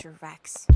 future, Rex.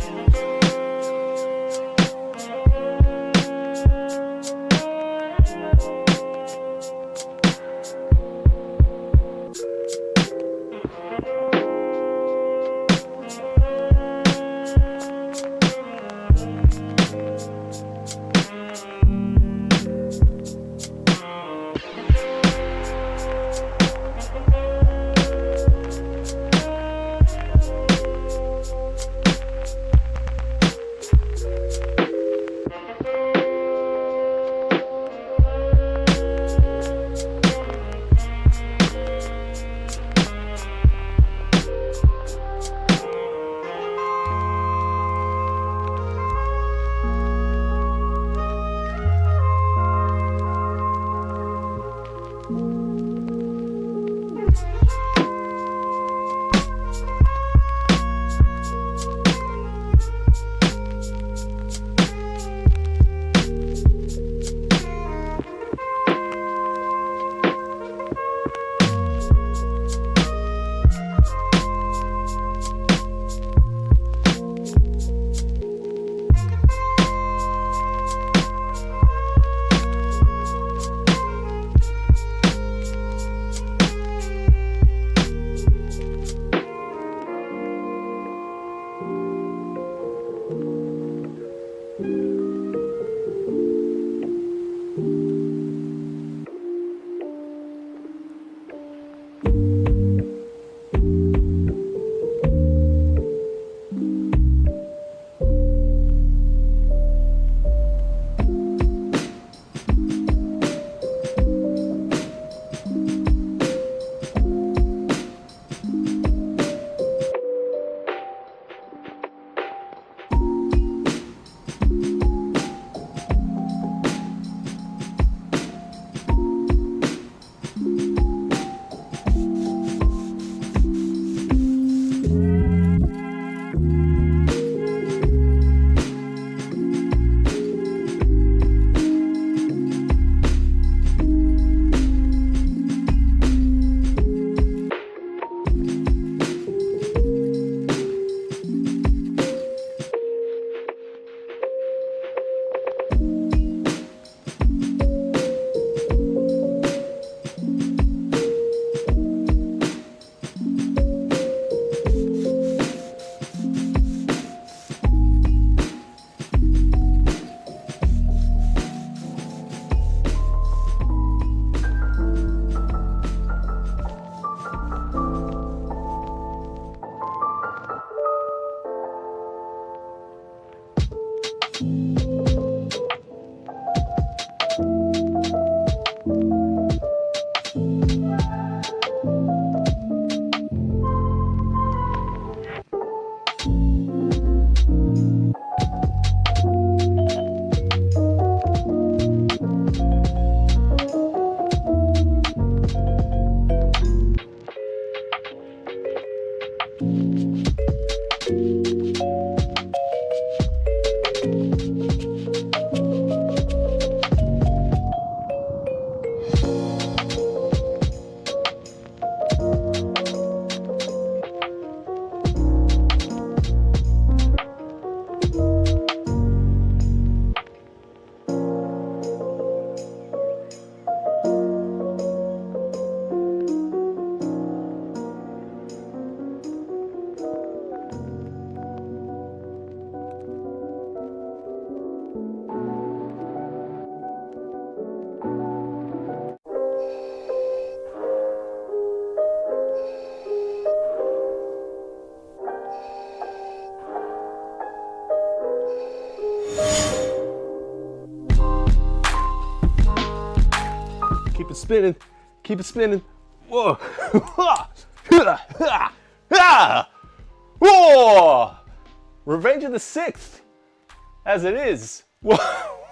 Keep it spinning. Keep it spinning. Whoa. Whoa. Revenge of the 6th, as it is.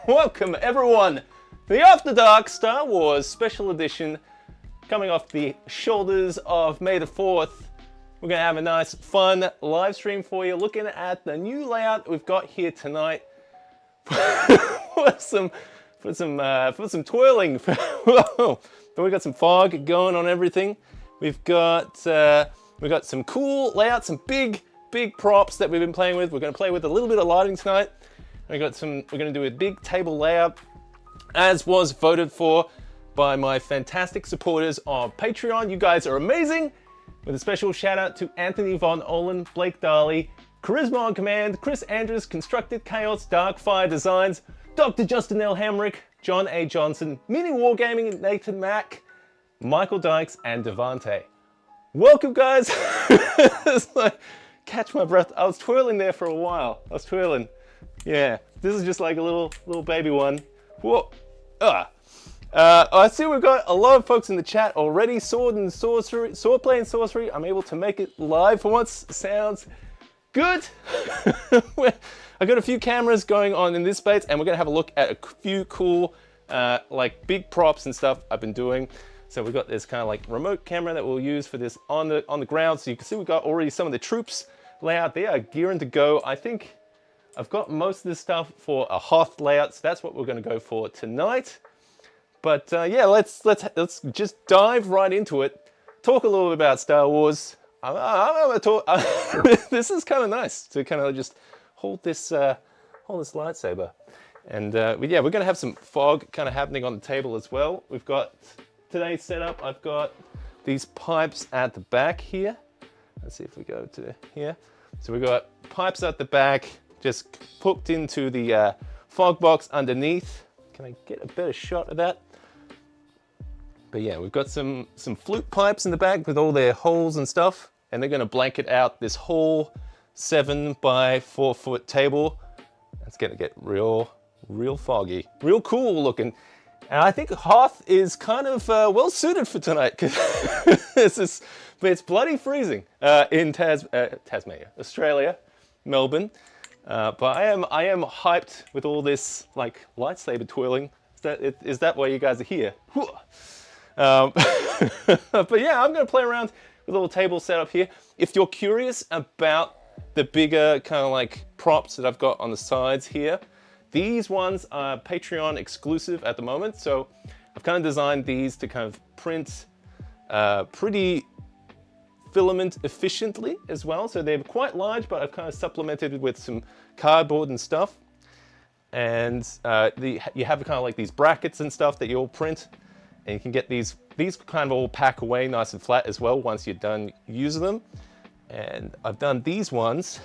Welcome everyone to the After Dark Star Wars Special Edition, coming off the shoulders of May the 4th. We're going to have a nice, fun live stream for you, looking at the new layout we've got here tonight for some twirling. Whoa. But we've got some fog going on everything. We've got some cool layouts, some big big props that we've been playing with. We're going to play with a little bit of lighting tonight. We're going to do a big table layout, as was voted for by my fantastic supporters on Patreon. You guys are amazing. With a special shout out to Anthony Von Olin, Blake Darley, Charisma on Command, Chris Andrews, Constructed Chaos, Darkfire Designs, Dr. Justin L. Hamrick, John A. Johnson, Mini Wargaming, Nathan Mack, Michael Dykes, and Devante. Welcome, guys. It's like, catch my breath. I was twirling there for a while. I was twirling. Yeah, this is just like a little baby one. Whoa. I see we've got a lot of folks in the chat already. Sword play and sorcery. I'm able to make it live for once. Sounds good. I got a few cameras going on in this space, and we're gonna have a look at a few cool, like big props and stuff I've been doing. So we've got this kind of like remote camera that we'll use for this on the ground. So you can see we've got already some of the troops layout. They are gearing to go. I think I've got most of this stuff for a Hoth layout, so that's what we're going to go for tonight. But yeah, let's just dive right into it. Talk a little bit about Star Wars. I'm gonna talk. This is kind of nice to kind of just hold this lightsaber, and yeah, we're going to have some fog kind of happening on the table as well. We've got today's setup. I've got these pipes at the back here. Let's see if we go to here. So we've got pipes at the back, just hooked into the fog box underneath. Can I get a better shot of that? But yeah, we've got some flute pipes in the back with all their holes and stuff, and they're going to blanket out this whole 7 by 4 foot table. It's going to get real foggy, real cool looking. And I think Hoth is kind of well suited for tonight, because it's bloody freezing in Tasmania, Australia, Melbourne. But I am hyped with all this like lightsaber twirling. Is that why you guys are here? But yeah, I'm going to play around with a little table setup here. If you're curious about the bigger kind of like props that I've got on the sides here, these ones are Patreon exclusive at the moment. So I've kind of designed these to kind of print pretty filament efficiently as well. So they're quite large, but I've kind of supplemented with some cardboard and stuff. And you have kind of like these brackets and stuff that you'll print, and you can get these kind of all pack away nice and flat as well once you're done using them. And I've done these ones.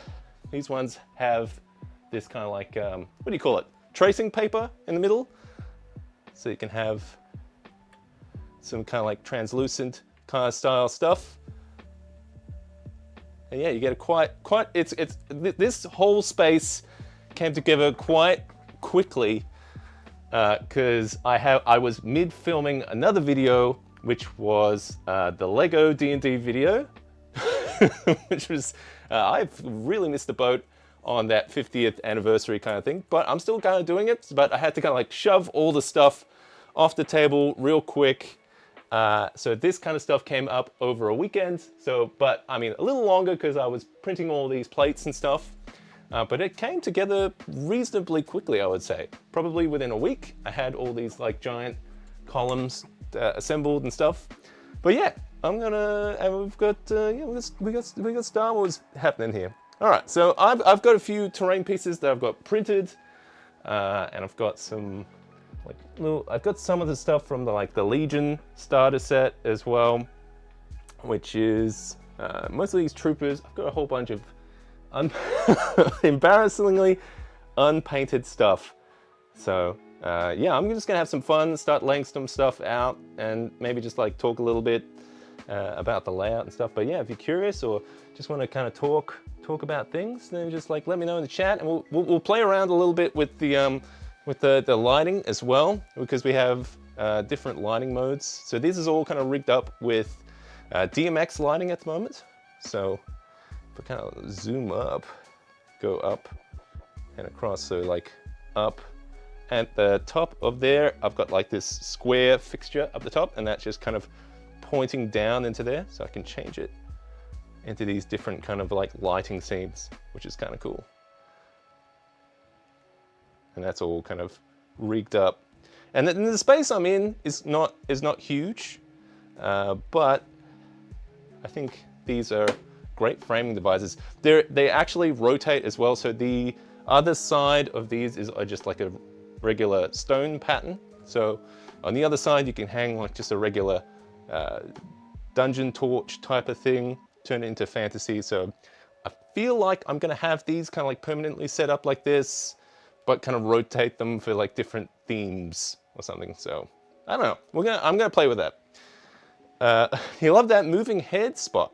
These ones have this kind of like, what do you call it? Tracing paper in the middle. So you can have some kind of like translucent kind of style stuff. And yeah, you get a this whole space came together quite quickly because I was mid filming another video, which was the Lego D&D video, which was, I've really missed the boat on that 50th anniversary kind of thing, but I'm still kind of doing it. But I had to kind of like shove all the stuff off the table real quick. So this kind of stuff came up over a weekend. So, but I mean, a little longer because I was printing all these plates and stuff. But it came together reasonably quickly, I would say. Probably within a week, I had all these like giant columns assembled and stuff. But yeah, we've got we got Star Wars happening here. All right, so I've got a few terrain pieces that I've got printed, and I've got some I've got some of the stuff from the Legion starter set as well, which is most of these troopers. I've got a whole bunch of embarrassingly unpainted stuff. So yeah, I'm just gonna have some fun, start laying some stuff out, and maybe just like talk a little bit about the layout and stuff. But yeah, if you're curious or just want to kind of talk about things, then just like let me know in the chat, and we'll play around a little bit with the lighting as well, because we have different lighting modes. So this is all kind of rigged up with DMX lighting at the moment. So if I kind of zoom up, go up and across, so like up at the top of there, I've got like this square fixture up the top, and that's just kind of pointing down into there, so I can change it into these different kind of like lighting scenes, which is kind of cool. And that's all kind of rigged up. And then the space I'm in is not huge, but I think these are great framing devices. They actually rotate as well. So the other side of these is just like a regular stone pattern. So on the other side, you can hang like just a regular dungeon torch type of thing, turn it into fantasy. So I feel like I'm gonna have these kind of like permanently set up like this, but kind of rotate them for like different themes or something. So I don't know. I'm gonna play with that. You love that moving head spot.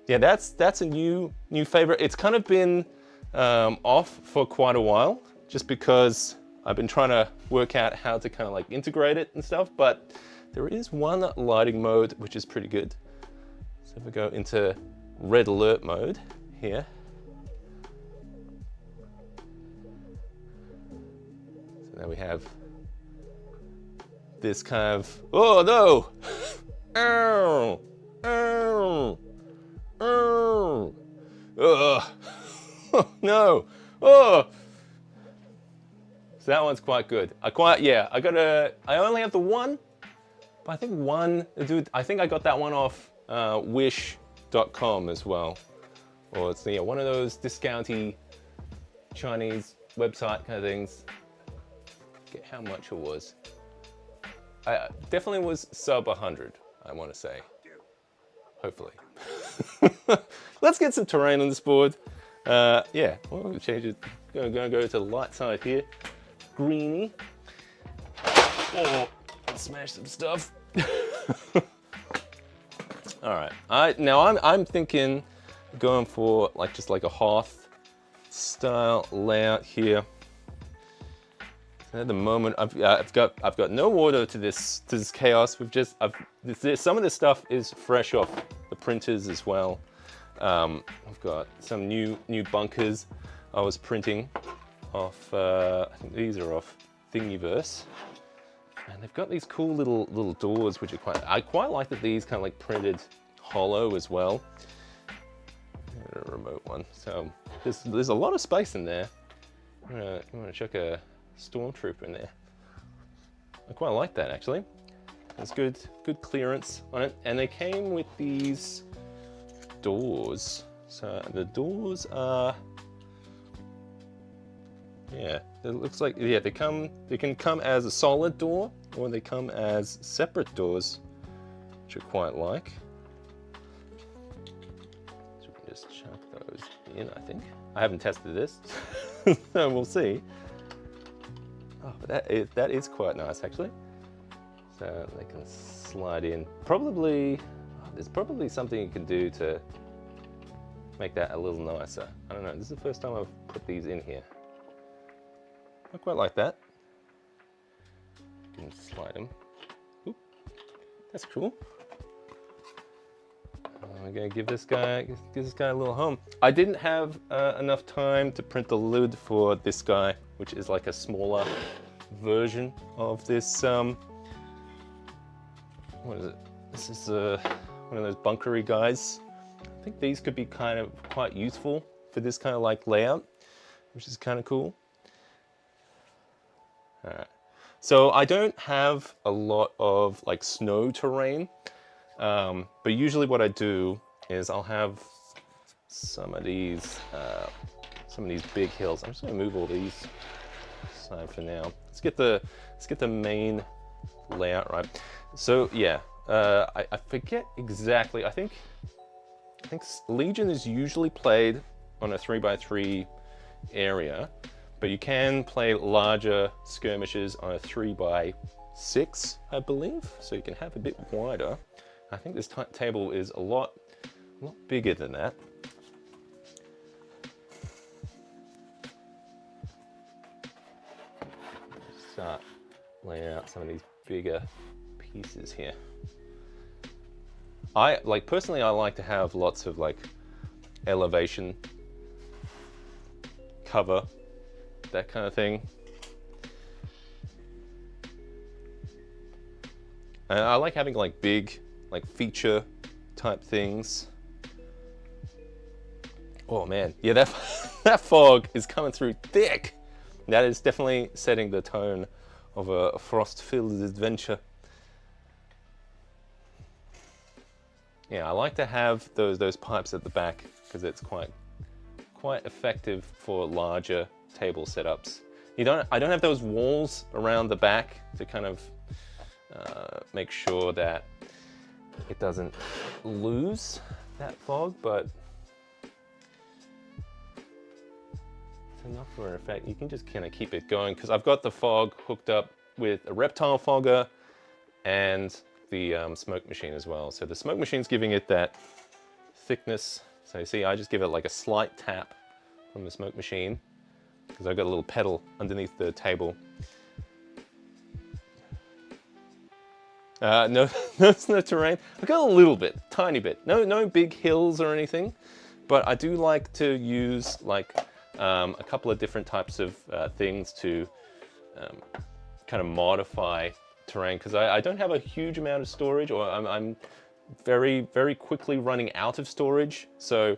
Yeah, that's a new favorite. It's kind of been off for quite a while, just because I've been trying to work out how to kind of like integrate it and stuff. But there is one lighting mode which is pretty good. So if we go into red alert mode here. So now we have this kind of, oh no! Oh, oh, oh, oh, no, oh. So that one's quite good. I only have the one, but I think I think I got that one off wish.com as well. Or it's one of those discounty Chinese website kind of things. Get how much it was. Definitely was sub 100, I want to say. Hopefully. Let's get some terrain on this board. Yeah, well, we'll change it. Gonna go to the light side here. Greeny. Oh, smash some stuff. All right. Now I'm thinking going for just like a hearth style layout here. At the moment, I've got no order to this chaos. Some of this stuff is fresh off the printers as well. I've got some new bunkers I was printing off. I think these are off Thingiverse, and they've got these cool little doors, which I quite like that these kind of like printed hollow as well. A remote one, so there's a lot of space in there. I'm gonna chuck a Stormtrooper in there. I quite like that actually. There's good clearance on it, and they came with these doors. So the doors are, yeah, it looks like, yeah, they can come as a solid door, or they come as separate doors, which I quite like. So we can just chuck those in, I think. I haven't tested this, so we'll see. Oh, but that is quite nice actually. So they can slide in. There's probably something you can do to make that a little nicer. I don't know, this is the first time I've put these in here. I quite like that. You can slide them. Oop, that's cool. I'm gonna give this guy a little home. I didn't have enough time to print the lid for this guy, which is like a smaller version of this. What is it? This is one of those bunkery guys. I think these could be quite useful for this kind of like layout, which is kind of cool. All right. So I don't have a lot of like snow terrain. But usually what I do is I'll have some of these big hills. I'm just gonna move all these aside for now. Let's get the main layout right. So yeah, I forget exactly. I think Legion is usually played on a 3x3 area, but you can play larger skirmishes on a 3x6, I believe. So you can have a bit wider. I think this table is a lot bigger than that. Start laying out some of these bigger pieces here. Personally, I like to have lots of like elevation, cover, that kind of thing. And I like having like big, like feature type things. Oh man, yeah, that fog is coming through thick. That is definitely setting the tone of a frost-filled adventure. Yeah, I like to have those pipes at the back because it's quite effective for larger table setups. I don't have those walls around the back to kind of make sure that it doesn't lose that fog, but it's enough for an effect. You can just kind of keep it going because I've got the fog hooked up with a reptile fogger and the smoke machine as well. So the smoke machine's giving it that thickness. So you see, I just give it like a slight tap from the smoke machine because I've got a little pedal underneath the table. No, no snow terrain. I've got a little bit, tiny bit. No big hills or anything, but I do like to use like a couple of different types of things to kind of modify terrain because I don't have a huge amount of storage, or I'm very quickly running out of storage. So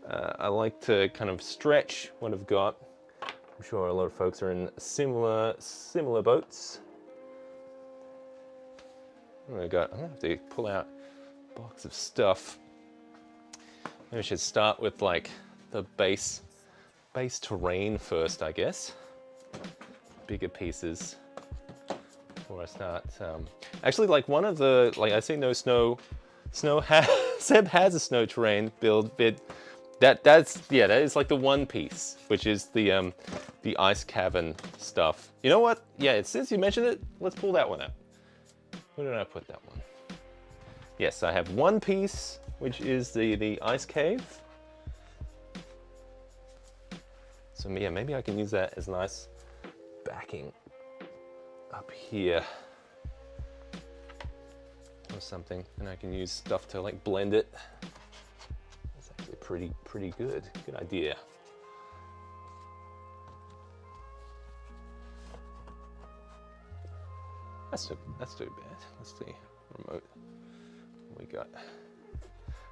I like to kind of stretch what I've got. I'm sure a lot of folks are in similar boats. I'm gonna have to pull out a box of stuff. Maybe I should start with like the base terrain first, I guess. Bigger pieces before I start. Actually, like one of the, like I say no snow Seb has a snow terrain build bit. That is like the one piece, which is the ice cavern stuff. You know what? Yeah, since you mentioned it, let's pull that one out. Where did I put that one? Yes, I have one piece, which is the ice cave. So yeah, maybe I can use that as nice backing up here or something, and I can use stuff to like blend it. That's actually pretty good. Good idea. That's too bad. Let's see, remote, what we got.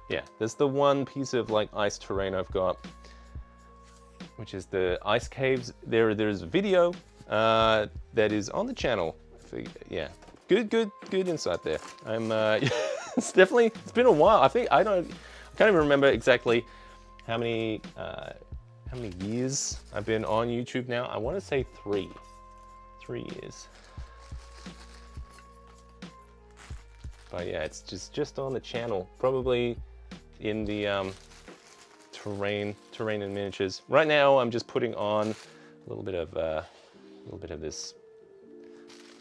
Yeah, there's the one piece of like ice terrain I've got, which is the ice caves. There's a video that is on the channel. Yeah, good insight there. It's been a while. I can't even remember exactly how many years I've been on YouTube now. I want to say 3 years. But yeah, it's just on the channel, probably in the terrain and miniatures. Right now, I'm just putting on a little bit of this.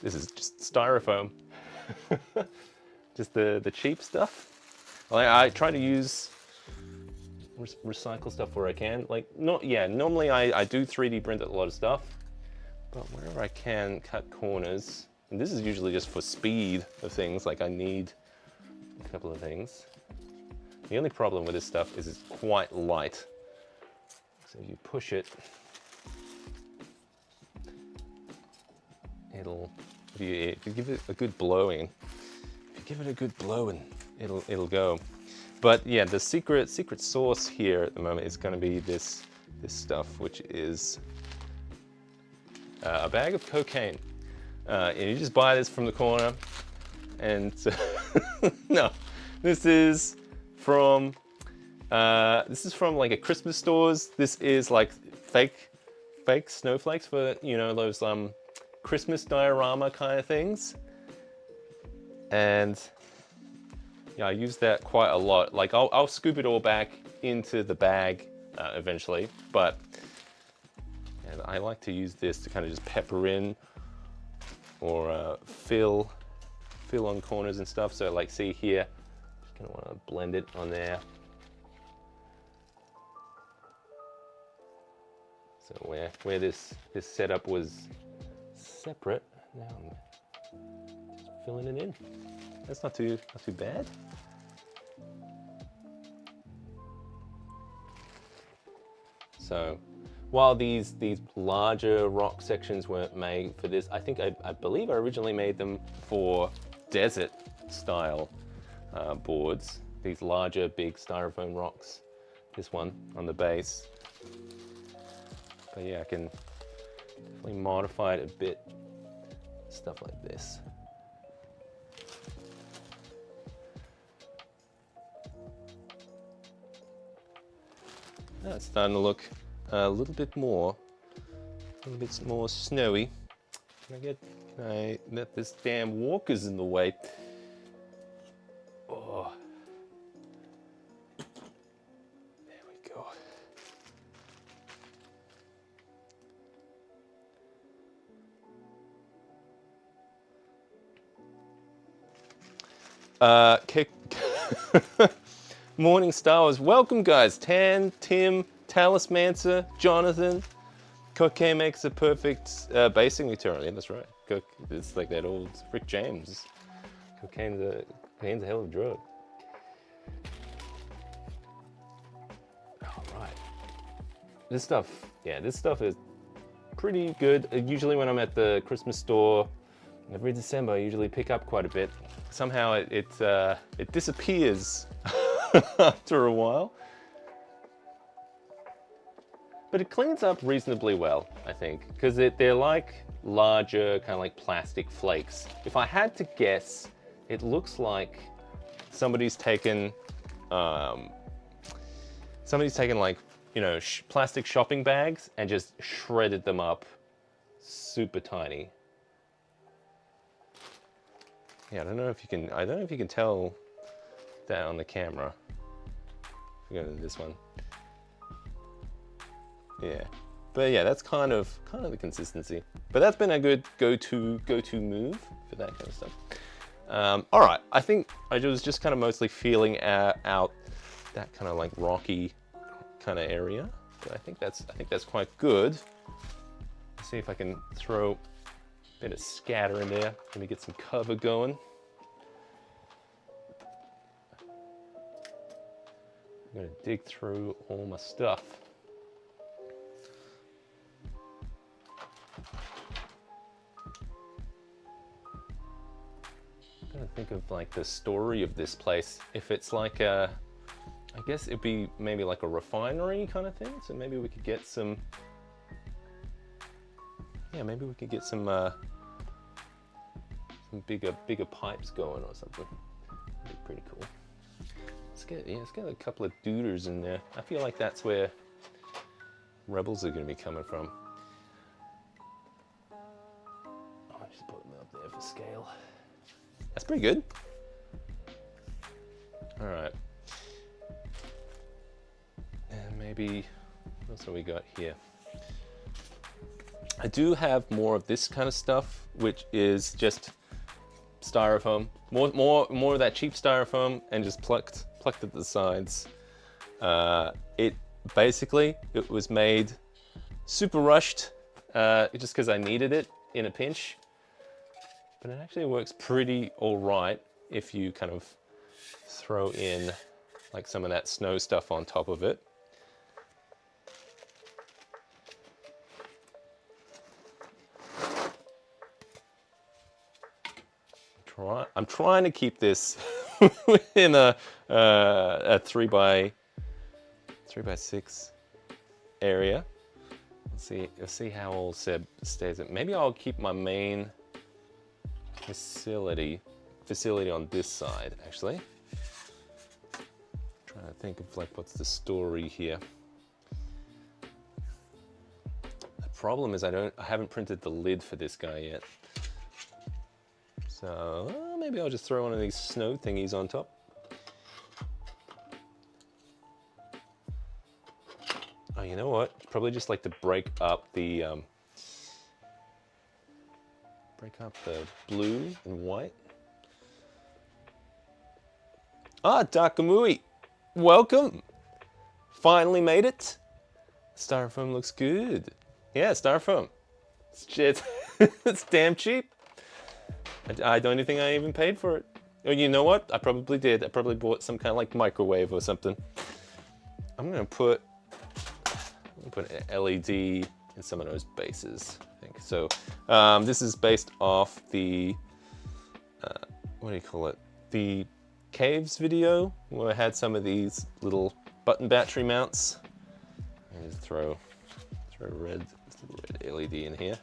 This is just styrofoam, just the cheap stuff. I try to use recycle stuff where I can. Normally I do 3D print a lot of stuff, but wherever I can cut corners. And this is usually just for speed of things, like I need a couple of things. The only problem with this stuff is it's quite light. So if you push it, if you give it a good blowing, it'll go. But yeah, the secret sauce here at the moment is going to be this stuff, which is a bag of cocaine. And you just buy this from the corner, and no, this is from like a Christmas stores. This is like fake snowflakes for, you know, those Christmas diorama kind of things. And yeah, I use that quite a lot. Like I'll scoop it all back into the bag eventually, but I like to use this to kind of just pepper in or fill on corners and stuff. So like see here, just gonna want to blend it on there. So where this setup was separate, now I'm just filling it in. That's not too bad. So while these larger rock sections weren't made for this, I believe I originally made them for desert style boards. These larger, big styrofoam rocks. This one on the base. But yeah, I can definitely modify it a bit. Stuff like this. Now it's starting to look a little bit more snowy. Can I let this damn walker's in the way? Oh. There we go. Morning Star Wars. Welcome guys. Tan, Tim, Talismancer, Jonathan. Cocaine makes a perfect basing material. Yeah, that's right. It's like that old Rick James. Cocaine's a hell of a drug. All right. This stuff is pretty good. Usually when I'm at the Christmas store, every December I usually pick up quite a bit. Somehow it disappears after a while. But it cleans up reasonably well, I think, because they're like larger, kind of like plastic flakes. If I had to guess, it looks like somebody's taken like, you know, plastic shopping bags and just shredded them up super tiny. Yeah, I don't know if you can tell that on the camera. Go to this one. Yeah, but yeah, that's kind of the consistency. But that's been a good go-to move for that kind of stuff. All right, I think I was just kind of mostly feeling out that kind of like rocky kind of area. But I think that's quite good. Let's see if I can throw a bit of scatter in there. Let me get some cover going. I'm gonna dig through all my stuff. I'm trying to think of like the story of this place. If it's like I guess it'd be maybe like a refinery kind of thing. So maybe we could get some, yeah, maybe we could get some bigger pipes going or something. That'd be pretty cool. Let's get a couple of duders in there. I feel like that's where rebels are going to be coming from. Oh, I just put them up there for scale. That's pretty good. All right. And maybe, what else have we got here? I do have more of this kind of stuff, which is just styrofoam. More of that cheap styrofoam, and just plucked at the sides. It was made super rushed, just because I needed it in a pinch. But it actually works pretty all right if you kind of throw in like some of that snow stuff on top of it. I'm trying to keep this within a 3x6 area. Let's see how old Seb stays it. Maybe I'll keep my main facility on this side, actually. Trying to think of like what's the story here. The problem is I haven't printed the lid for this guy yet. So maybe I'll just throw one of these snow thingies on top. Oh, you know what? Probably just like to break up the blue and white. Ah, Dakamui, welcome. Finally made it. Styrofoam looks good. Yeah, styrofoam. It's damn cheap. I don't think I even paid for it. Oh, you know what? I probably did. I probably bought some kind of like microwave or something. I'm gonna put an LED in some of those bases, I think. So this is based off the, what do you call it? The caves video, where I had some of these little button battery mounts. And just throw a red LED in here.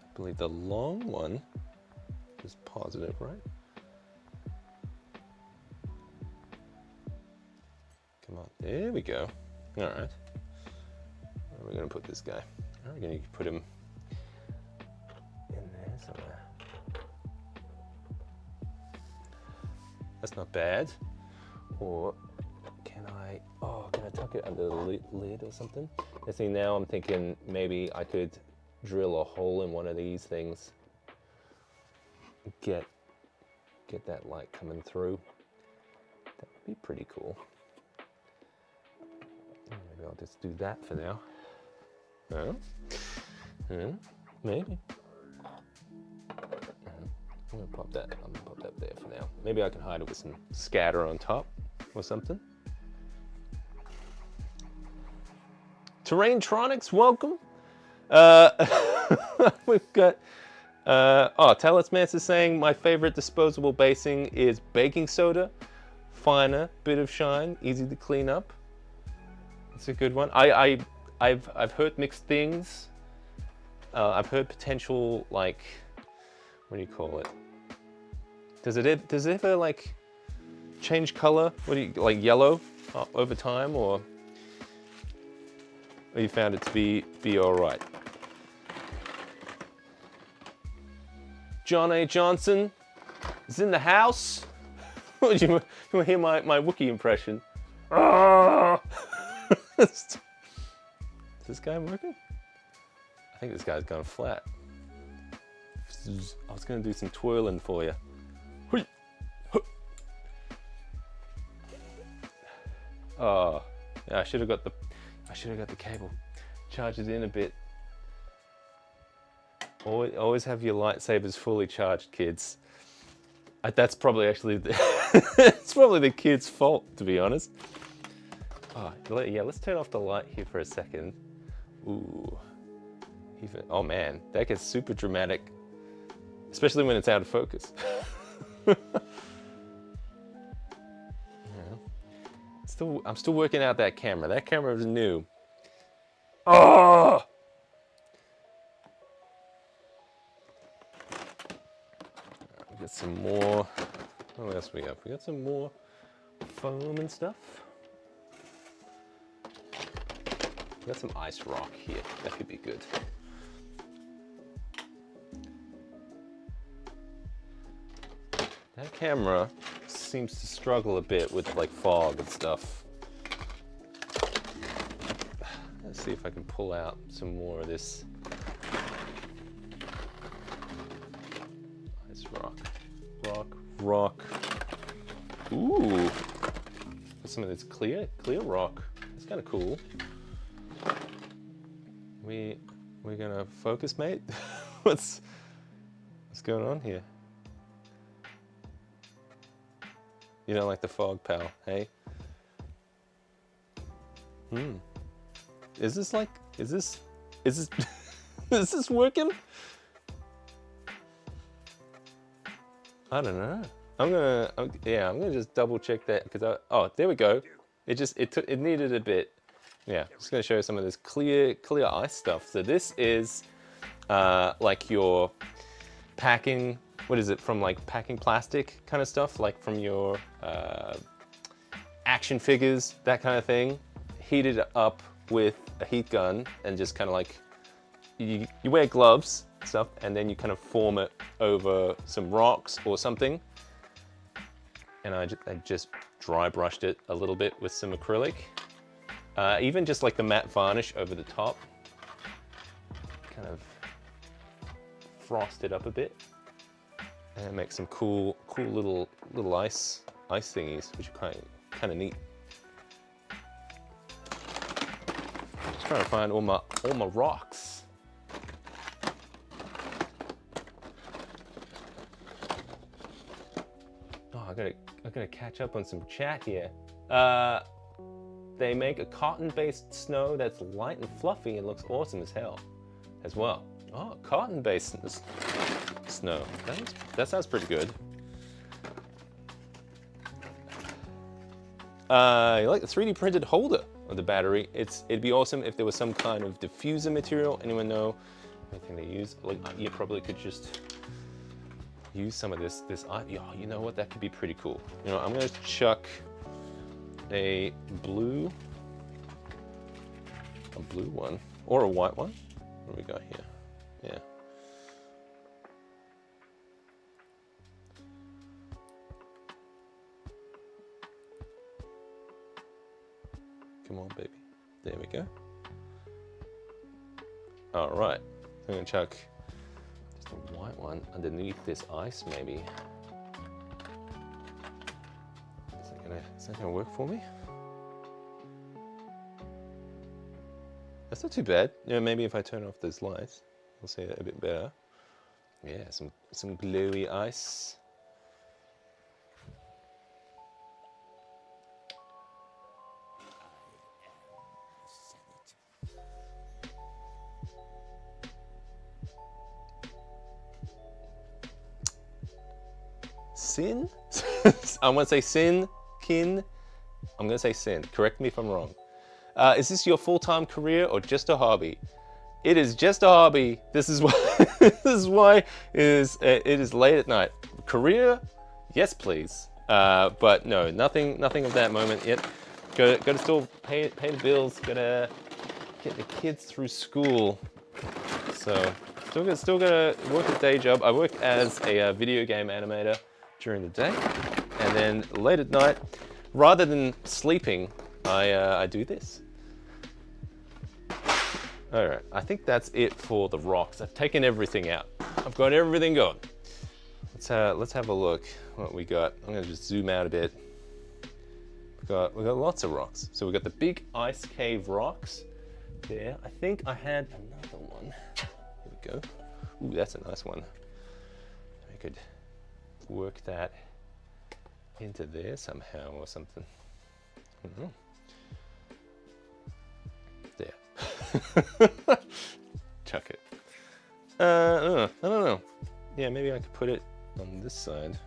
I believe the long one is positive, right? Come on, there we go. All right. Where are we gonna put this guy? I'm gonna put him in there somewhere. That's not bad. Or can I tuck it under the lid or something? And see, now I'm thinking maybe I could drill a hole in one of these things. Get that light coming through. That would be pretty cool. Maybe I'll just do that for now. No? Maybe. I'm gonna pop that there for now. Maybe I can hide it with some scatter on top or something. Terraintronics, welcome. We've got, Talismans is saying my favorite disposable basing is baking soda. Finer, bit of shine, easy to clean up. It's a good one. I've heard mixed things. I've heard potential, like, what do you call it? Does it ever like change color? What do you like, yellow over time, or you found it to be all right? John A. Johnson is in the house. You want to hear my Wookiee impression? Is this guy working? I think this guy's gone flat. I was going to do some twirling for you. Oh, yeah, I should have got the cable. Charge it in a bit. Always have your lightsabers fully charged, kids. That's probably actually it's probably the kids' fault, to be honest. Oh, yeah, let's turn off the light here for a second. Ooh. Oh man, that gets super dramatic, especially when it's out of focus. I'm still working out that camera. That camera is new. Oh! We got some more. What else we got? We got some more foam and stuff. We got some ice rock here. That could be good. That camera seems to struggle a bit with like fog and stuff. Let's see if I can pull out some more of this ice rock. Ooh, some of this clear rock. It's kind of cool. We're gonna focus, mate. What's going on here? You don't like the fog, pal, hey? Is this is this working? I don't know. I'm gonna just double check that, because oh, there we go. It needed a bit. Yeah, I'm just gonna show you some of this clear ice stuff. So this is like your packing. What is it, from like packing plastic kind of stuff, like from your action figures, that kind of thing, heated up with a heat gun, and just kind of like, you wear gloves and stuff, and then you kind of form it over some rocks or something. And I just dry brushed it a little bit with some acrylic. Even just like the matte varnish over the top. Kind of frost it up a bit. And make some cool little ice thingies, which are kind of neat. Just trying to find all my rocks. Oh, I gotta catch up on some chat here. They make a cotton-based snow that's light and fluffy and looks awesome as hell, as well. Oh, cotton-based snow. That sounds pretty good. You like the 3D printed holder of the battery? It'd be awesome if there was some kind of diffuser material. Anyone know anything they use? Like, you probably could just use some of this. Oh, you know what? That could be pretty cool. You know, I'm gonna chuck a blue one or a white one. What do we got here? Yeah. Come on, baby. There we go. All right. I'm gonna chuck just a white one underneath this ice, maybe. Is that gonna work for me? That's not too bad. You know, maybe if I turn off those lights, we'll see it a bit better. Yeah, some glowy ice. Sin? I'm gonna say sin, kin. I'm gonna say sin. Correct me if I'm wrong. Is this your full-time career or just a hobby? It is just a hobby. This is why. This is why it is late at night. Career? Yes, please. But no, nothing of that moment yet. Got to still pay the bills. Gotta get the kids through school. So still gotta work a day job. I work as a video game animator during the day, and then late at night, rather than sleeping, I do this. All right, I think that's it for the rocks. I've taken everything out. I've got everything gone. Let's have a look what we got. I'm gonna just zoom out a bit. We got lots of rocks. So we got the big ice cave rocks there. I think I had another one. Here we go. Ooh, that's a nice one. I could work that into there somehow or something. I don't know. There. Chuck it. I don't know. Yeah, maybe I could put it on this side.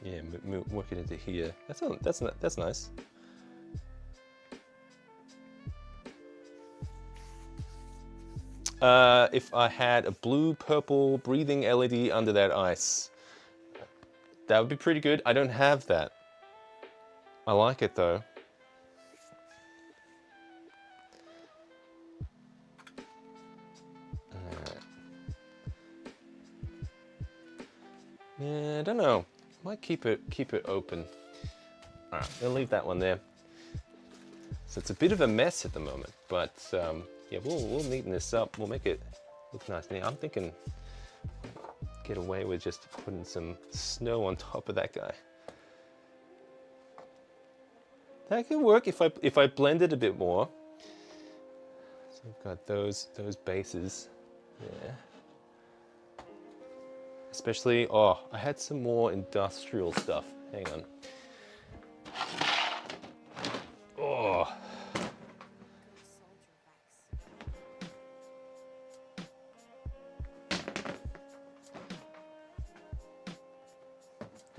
Yeah, work it into here. That's nice. If I had a blue, purple breathing LED under that ice, that would be pretty good. I don't have that. I like it though. Yeah, I don't know. Might keep it open. All right, we'll leave that one there. So it's a bit of a mess at the moment, but yeah, we'll neaten this up. We'll make it look nice. Now I'm thinking get away with just putting some snow on top of that guy. That could work if I blend it a bit more. So I've got those bases there. Especially, oh, I had some more industrial stuff. Hang on. Oh.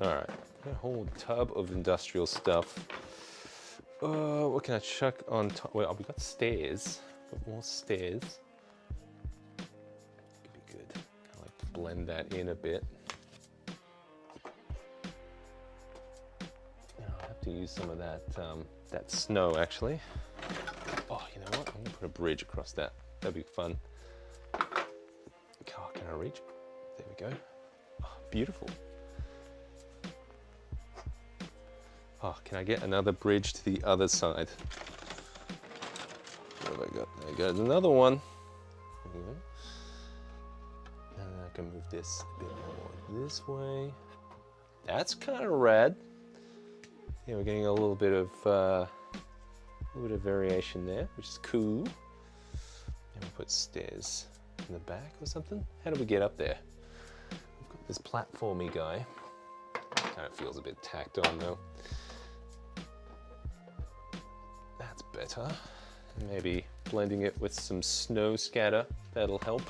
All right, a whole tub of industrial stuff. What can I chuck on top? Well, we got stairs. Got more stairs. Could be good. Kind of like blend that in a bit. I'll have to use some of that that snow actually. Oh, you know what? I'm gonna put a bridge across that. That'd be fun. Oh, can I reach? There we go. Oh, beautiful. Oh, can I get another bridge to the other side? What have I got? There you go. There's another one. There you go. And I can move this a bit more this way. That's kind of rad. Yeah, we're getting a little bit of variation there, which is cool. And we'll put stairs in the back or something. How do we get up there? We've got this platformy guy. Kind of feels a bit tacked on though. That's better. Maybe blending it with some snow scatter, that'll help.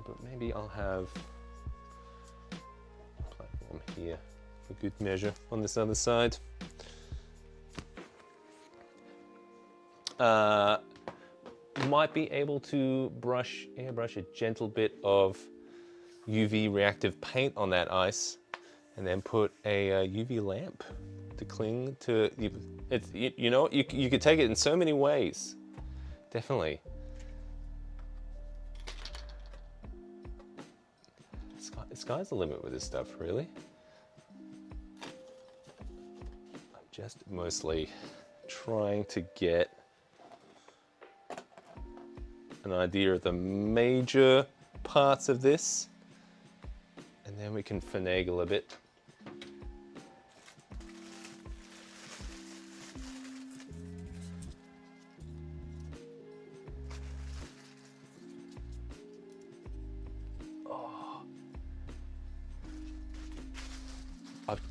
But maybe I'll have a platform here for good measure on this other side. Might be able to airbrush a gentle bit of UV reactive paint on that ice and then put a UV lamp to cling to. You know, you could take it in so many ways. Definitely. Sky's the limit with this stuff, really. I'm just mostly trying to get an idea of the major parts of this, and then we can finagle a bit.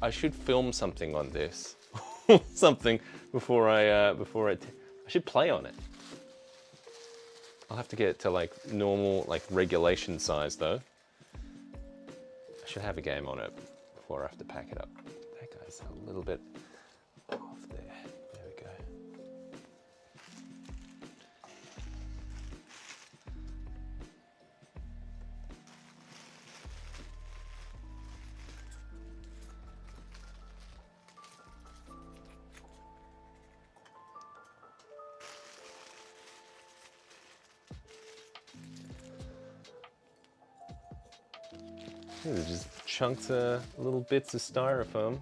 I should film something on this, something before I should play on it. I'll have to get it to like normal, like regulation size though. I should have a game on it before I have to pack it up. That guy's a little bit off there. There we go. These are just chunks of little bits of styrofoam.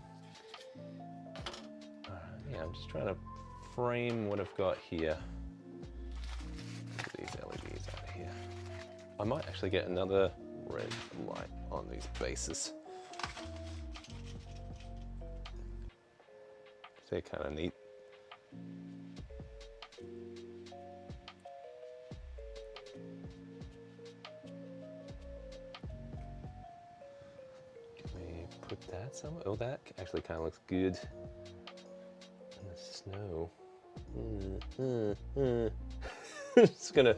Yeah, I'm just trying to frame what I've got here. Get these LEDs out of here. I might actually get another red light on these bases. They're kind of neat. Put that somewhere. Oh, that actually kind of looks good in the snow. Just gonna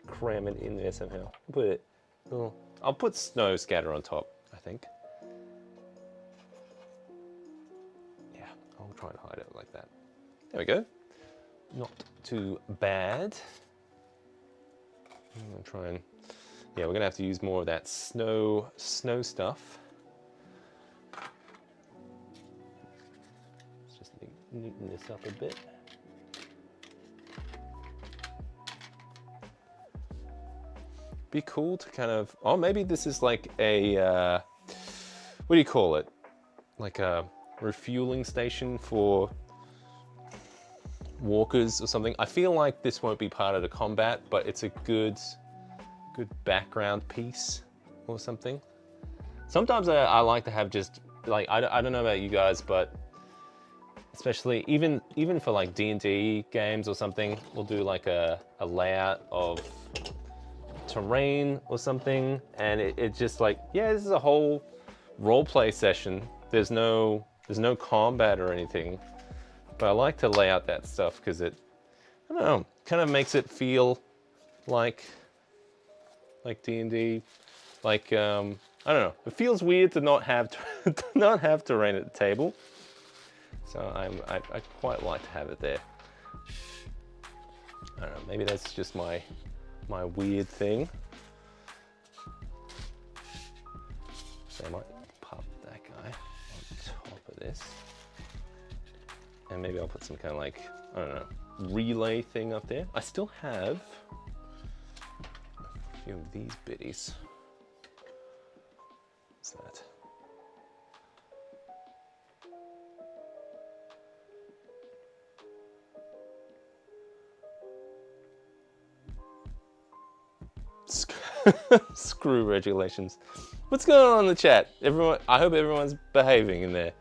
cram it in there somehow. Put it. Oh, I'll put snow scatter on top, I think. Yeah, I'll try and hide it like that. There we go. Not too bad. I'm gonna try and, yeah, we're gonna have to use more of that snow stuff. Neaten this up a bit. Be cool to kind of, oh, maybe this is like a, what do you call it? Like a refueling station for walkers or something. I feel like this won't be part of the combat, but it's a good background piece or something. Sometimes I like to have just like, I don't know about you guys, but especially even for like D&D games or something, we'll do like a layout of terrain or something, and it's just like, yeah, this is a whole roleplay session. There's no combat or anything, but I like to lay out that stuff because it, I don't know, kind of makes it feel like D&D, like I don't know. It feels weird to not have terrain at the table. So I quite like to have it there. I don't know, maybe that's just my weird thing. So I might pop that guy on top of this. And maybe I'll put some kind of like, I don't know, relay thing up there. I still have a few of these bitties. What's that? Screw regulations. What's going on in the chat? Everyone, I hope everyone's behaving in there.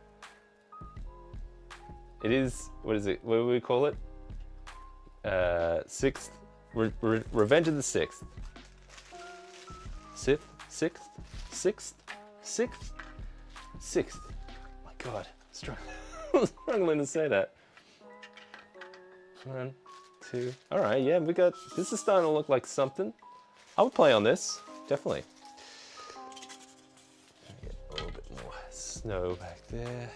It is, what is it? What do we call it? Sixth, Revenge of the Sixth. Sixth. My God, struggling to say that. 1, 2. All right, yeah, this is starting to look like something. I would play on this, definitely. Get a little bit more snow back there.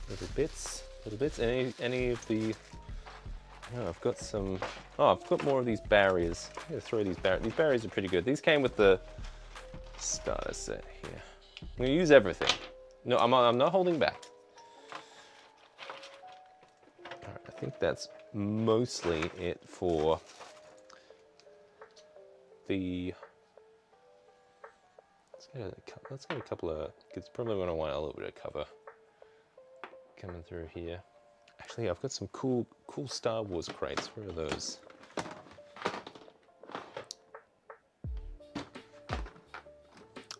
Little bits. Any of the Oh, I've got some. Oh, I've got more of these barriers. I'm gonna throw these barriers. These barriers are pretty good. These came with the starter set here. I'm gonna use everything. No, I'm not holding back. All right, I think that's mostly it for the. Let's get a couple of. It's probably gonna want a little bit of cover coming through here. Actually, I've got some cool Star Wars crates. Where are those?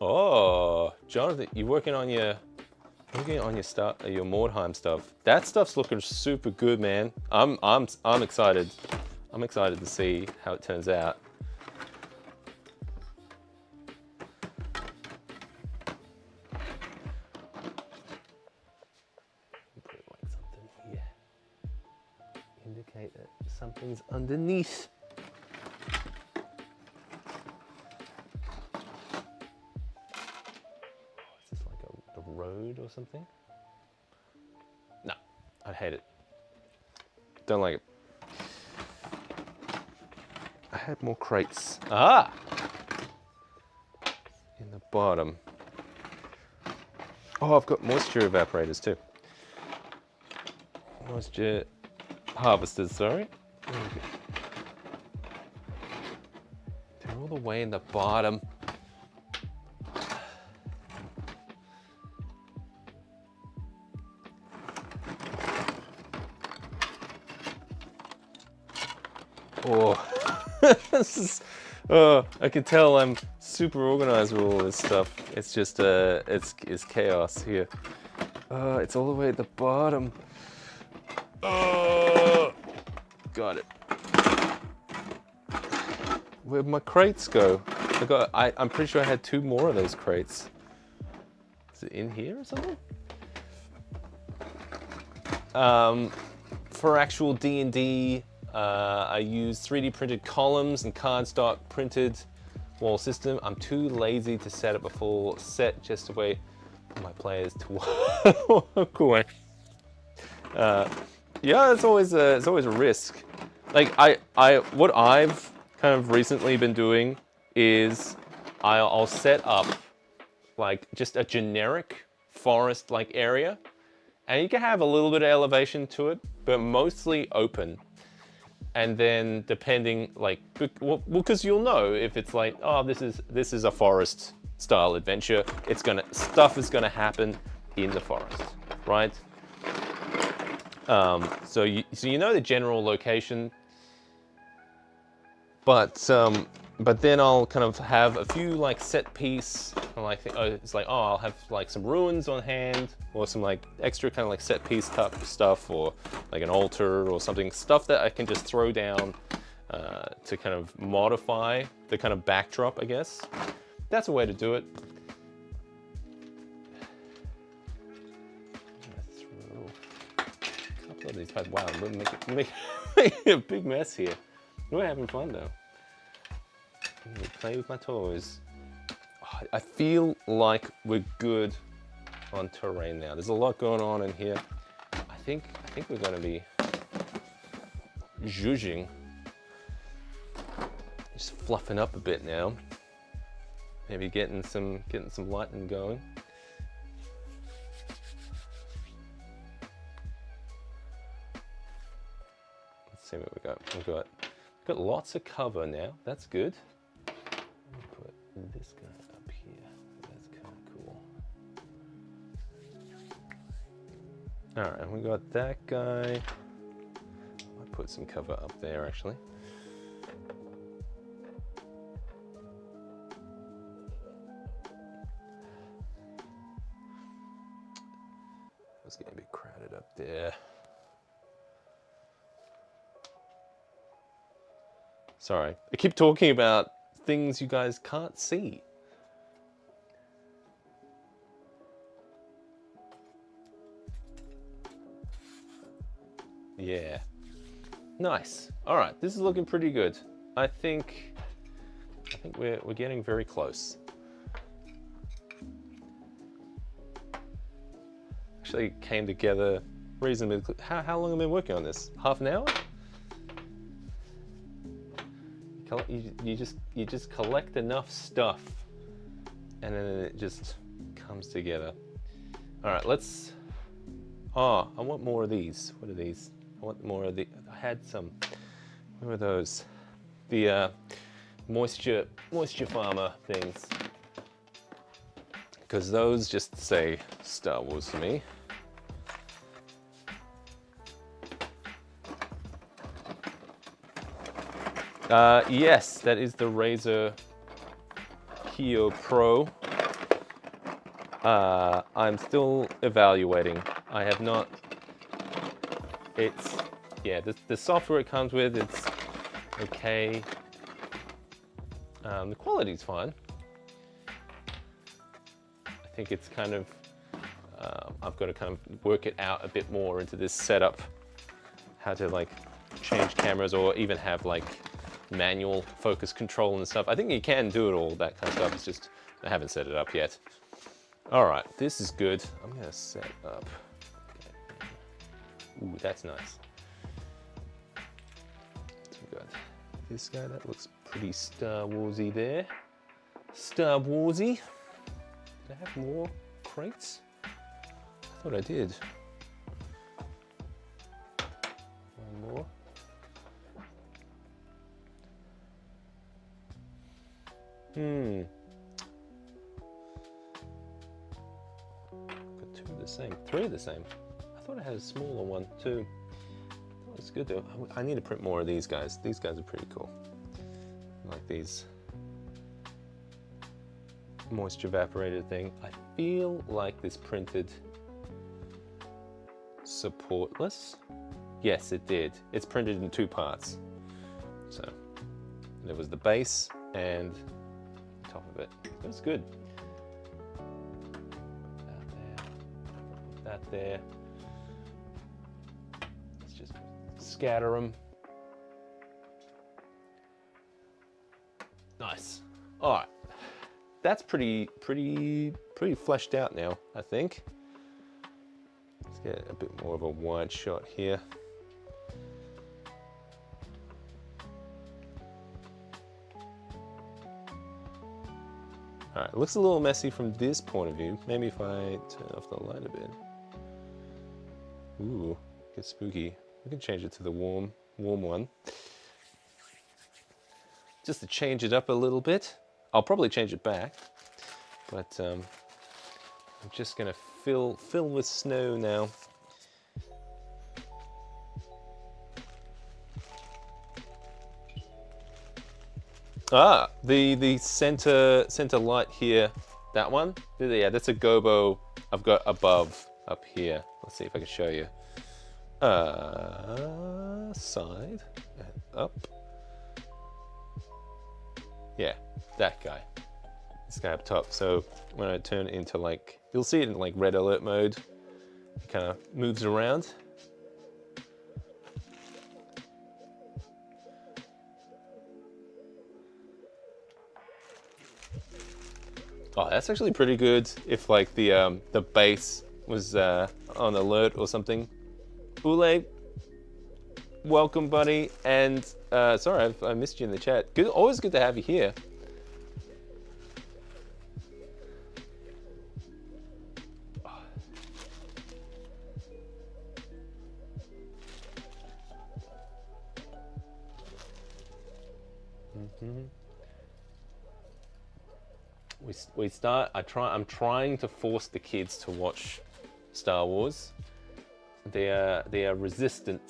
Oh, Jonathan, you're working on your Mordheim stuff. That stuff's looking super good, man. I'm excited. I'm excited to see how it turns out. Put like something here. Indicate that something's underneath. Road or something? No, I'd hate it. Don't like it. I had more crates. Ah! In the bottom. Oh, I've got moisture evaporators too. Moisture harvesters, sorry. They're all the way in the bottom. Oh, this is, I can tell I'm super organized with all this stuff. It's just, it's chaos here. It's all the way at the bottom. Got it. Where'd my crates go? I'm pretty sure I had 2 more of those crates. Is it in here or something? For actual D&D, I use 3D printed columns and cardstock printed wall system. I'm too lazy to set up a full set just to wait for my players to walk away. Yeah, it's always a risk. Like what I've kind of recently been doing is I'll set up like just a generic forest like area, and you can have a little bit of elevation to it, but mostly open. And then depending, like, well, because you'll know if it's like, oh, this is a forest style adventure. Stuff is gonna happen in the forest, right? So you know the general location, but then I'll kind of have a few like set piece, like it's like, oh, I'll have like some ruins on hand, or some like extra kind of like set piece type of stuff, or like an altar or something, stuff that I can just throw down to kind of modify the kind of backdrop, I guess. That's a way to do it. A couple of these pipes. Wow, I'm making a big mess here. We're having fun though. Play with my toys. Oh, I feel like we're good on terrain now. There's a lot going on in here. I think we're gonna be zhuzhing. Just fluffing up a bit now. Maybe getting some lightning going. Let's see what we got. We've got lots of cover now. That's good. Put this guy up here. That's kind of cool. All right, we got that guy. I put some cover up there actually. It's getting a bit crowded up there. Sorry, I keep talking about things you guys can't see. Yeah. Nice. All right, this is looking pretty good. I think we're getting very close. Actually came together reasonably. How long have I been working on this? Half an hour? you just collect enough stuff, and then it just comes together. All right, let's. Oh, I want more of these. What are these? I want more of the. I had some. What were those? The moisture farmer things. Because those just say Star Wars to me. Yes, that is the Razer Kio Pro. I'm still evaluating. I have not. It's yeah. The software it comes with, it's okay. The quality's fine. I think it's kind of. I've got to kind of work it out a bit more into this setup. How to like change cameras or even have like manual focus control and stuff. I think you can do it all, that kind of stuff. It's just I haven't set it up yet. All right, this is good. I'm gonna set up. Ooh, that's nice. So we got this guy that looks pretty Star Warsy there. Star Warsy. Did I have more crates? I thought I did. One more. Got two of the same, three of the same. I thought I had a smaller one too. Oh, it's good though. I need to print more of these guys. These guys are pretty cool. Like these moisture evaporated thing. I feel like this printed supportless. Yes, it did. It's printed in two parts. So there was the base and top of it. That's good. That there. Let's just scatter them. Nice. All right. That's pretty fleshed out now, I think. Let's get a bit more of a wide shot here. All right, it looks a little messy from this point of view. Maybe if I turn off the light a bit. Ooh, get spooky. We can change it to the warm one. Just to change it up a little bit. I'll probably change it back, but I'm just gonna fill with snow now. Ah, the center light here, that one. Yeah, that's a gobo I've got above up here. Let's see if I can show you. Side and up. Yeah, that guy. This guy up top. So when I turn it into like, you'll see it in like red alert mode. It kind of moves around. Oh, that's actually pretty good if like the base was on alert or something. Ule, welcome buddy, and sorry I missed you in the chat. Good, always good to have you here. We start. I'm trying to force the kids to watch Star Wars. They are resistant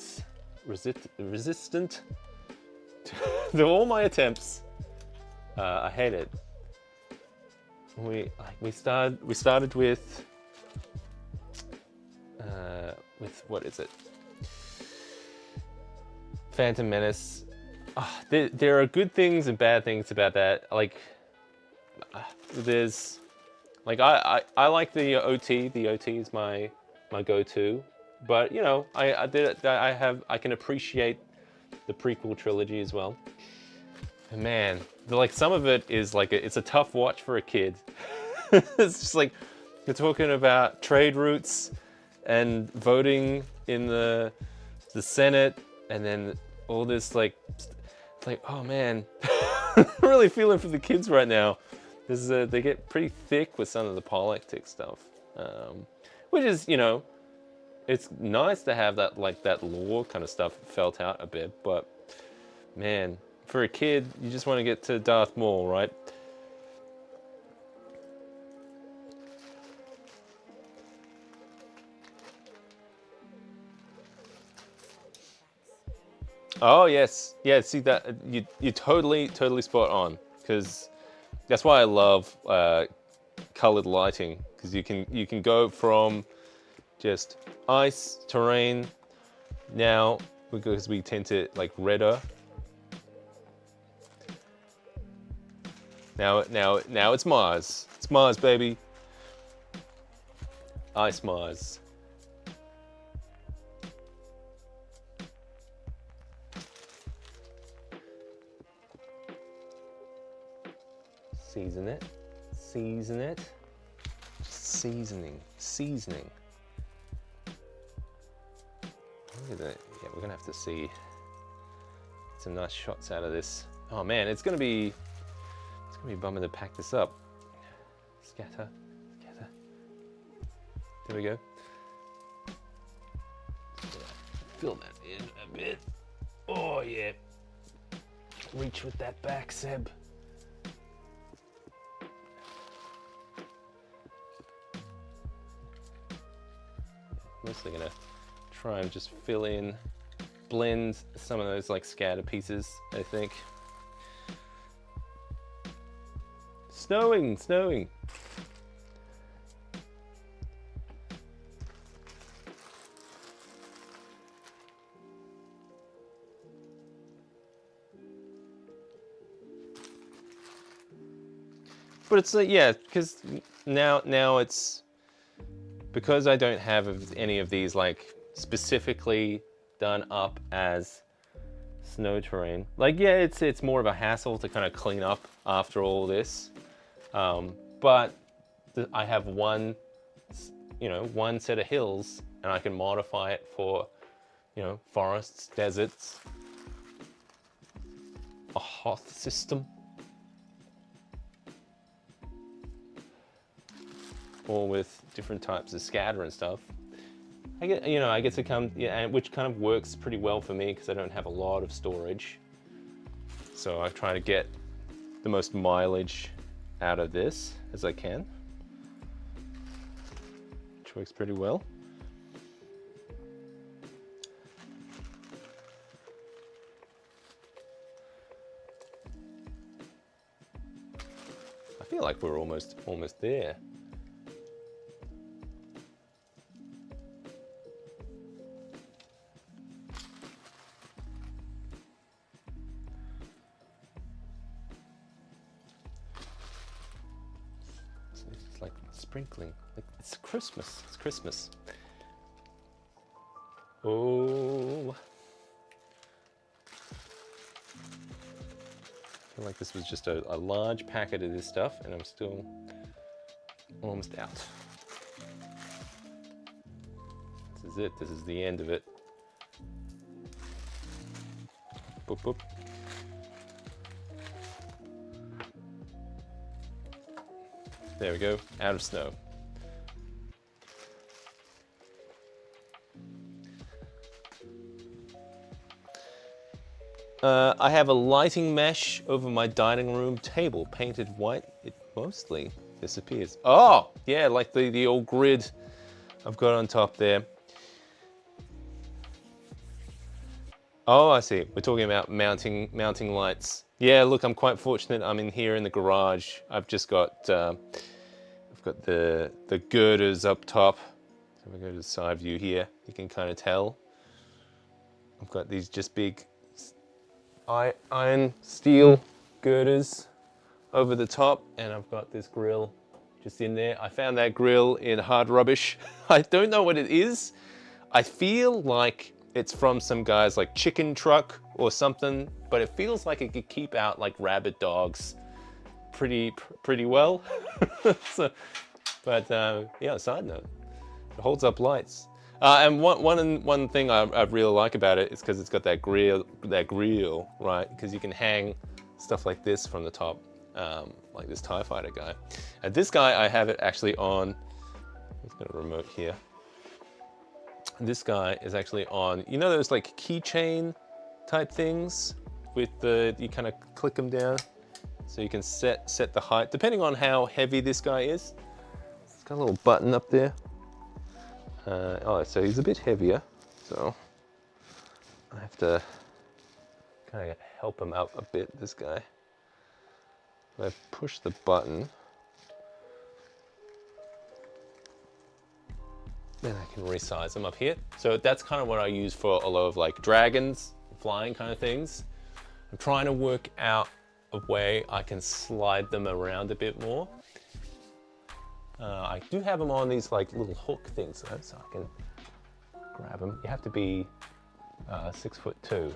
to all my attempts. I hate it. We started with what is it? Phantom Menace. Oh, there are good things and bad things about that. Like. There's like I like the OT. The OT is my go-to, but you know I can appreciate the prequel trilogy as well. And man, like some of it is like it's a tough watch for a kid. It's just like you're talking about trade routes and voting in the Senate, and then all this like It's like, oh man, I'm really feeling for the kids right now. They get pretty thick with some of the Polactic stuff, which is, you know, it's nice to have that, like, that lore kind of stuff felt out a bit, but man, for a kid, you just want to get to Darth Maul, right? Oh yes, yeah. See that you totally spot on, because that's why I love colored lighting, because you can go from just ice terrain now, because we tend to like redder. Now it's Mars. It's Mars, baby. Ice Mars. Season it. Season it. Seasoning. Seasoning. Look at that. Yeah, we're gonna have to see some nice shots out of this. Oh man, it's gonna be bumming to pack this up. Scatter, scatter. There we go. Fill that in a bit. Oh yeah. Reach with that back, Seb. Mostly gonna try and just fill in, blend some of those like scatter pieces, I think. Snowing, snowing. But it's like, yeah, because now it's, because I don't have any of these like specifically done up as snow terrain. Like, yeah, it's more of a hassle to kind of clean up after all this. But I have one set of hills, and I can modify it for, you know, forests, deserts, a hearth system, or with different types of scatter and stuff. I get to come, yeah, which kind of works pretty well for me because I don't have a lot of storage. So I try to get the most mileage out of this as I can, which works pretty well. I feel like we're almost there. Sprinkling, like it's Christmas. It's Christmas. Oh, I feel like this was just a large packet of this stuff, and I'm still almost out. This is it. This is the end of it. Boop boop. There we go, out of snow. I have a lighting mesh over my dining room table, painted white. It mostly disappears. Oh, yeah, like the old grid I've got on top there. Oh, I see. We're talking about mounting lights. Yeah, look, I'm quite fortunate. I'm in here in the garage. I've just got I've got the girders up top. So if I go to the side view here, you can kind of tell. I've got these just big iron steel girders over the top, and I've got this grill just in there. I found that grill in hard rubbish. I don't know what it is. I feel like it's from some guy's like chicken truck or something, but it feels like it could keep out like rabid dogs pretty well. So, but yeah, side note, it holds up lights. And one thing I really like about it is because it's got that grill, right? Because you can hang stuff like this from the top, like this TIE fighter guy. And this guy, I have it actually on, let's get a remote here. This guy is actually on, you know those like keychain type things with the, you kind of click them down so you can set the height, depending on how heavy this guy is. It's got a little button up there. Oh, so he's a bit heavier, so I have to kind of help him up a bit, this guy. If I push the button, then I can resize him up here. So that's kind of what I use for a lot of like dragons, flying kind of things. I'm trying to work out a way I can slide them around a bit more. I do have them on these like little hook things though, so I can grab them. You have to be 6'2"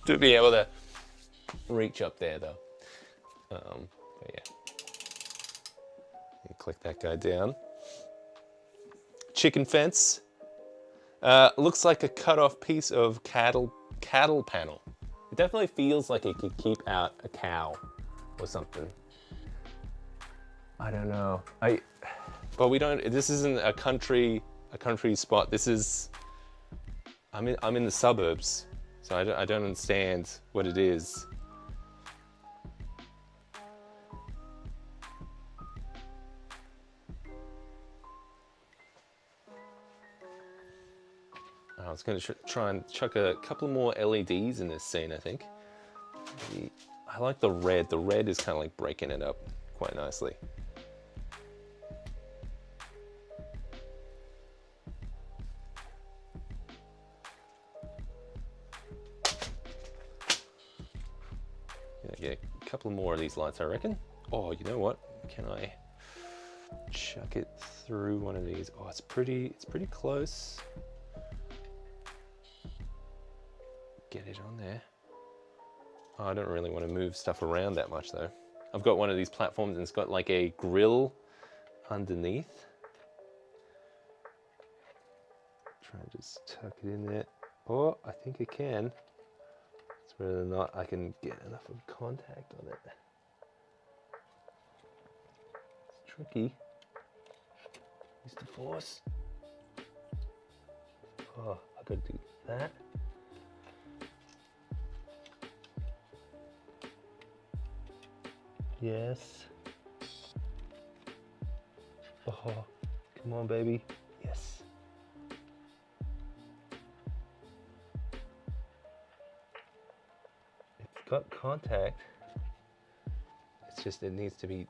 to be able to reach up there though. But yeah, you click that guy down. Chicken fence. Looks like a cut off piece of cattle panel. It definitely feels like it could keep out a cow or something. I don't know. But we don't. This isn't a country spot. This is. I'm in the suburbs, so I don't understand what it is. I was going to try and chuck a couple more LEDs in this scene. I think. I like the red. The red is kind of like breaking it up quite nicely. Get a couple more of these lights, I reckon. Oh, you know what? Can I chuck it through one of these? Oh, it's pretty close. Get it on there. Oh, I don't really want to move stuff around that much though. I've got one of these platforms and it's got like a grill underneath. Try and just tuck it in there. Oh, I think I can. It's whether or not I can get enough of contact on it. It's tricky. Use the force. Oh, I gotta do that. Yes. Oh, come on, baby. Yes. It's got contact. It's just, it needs to be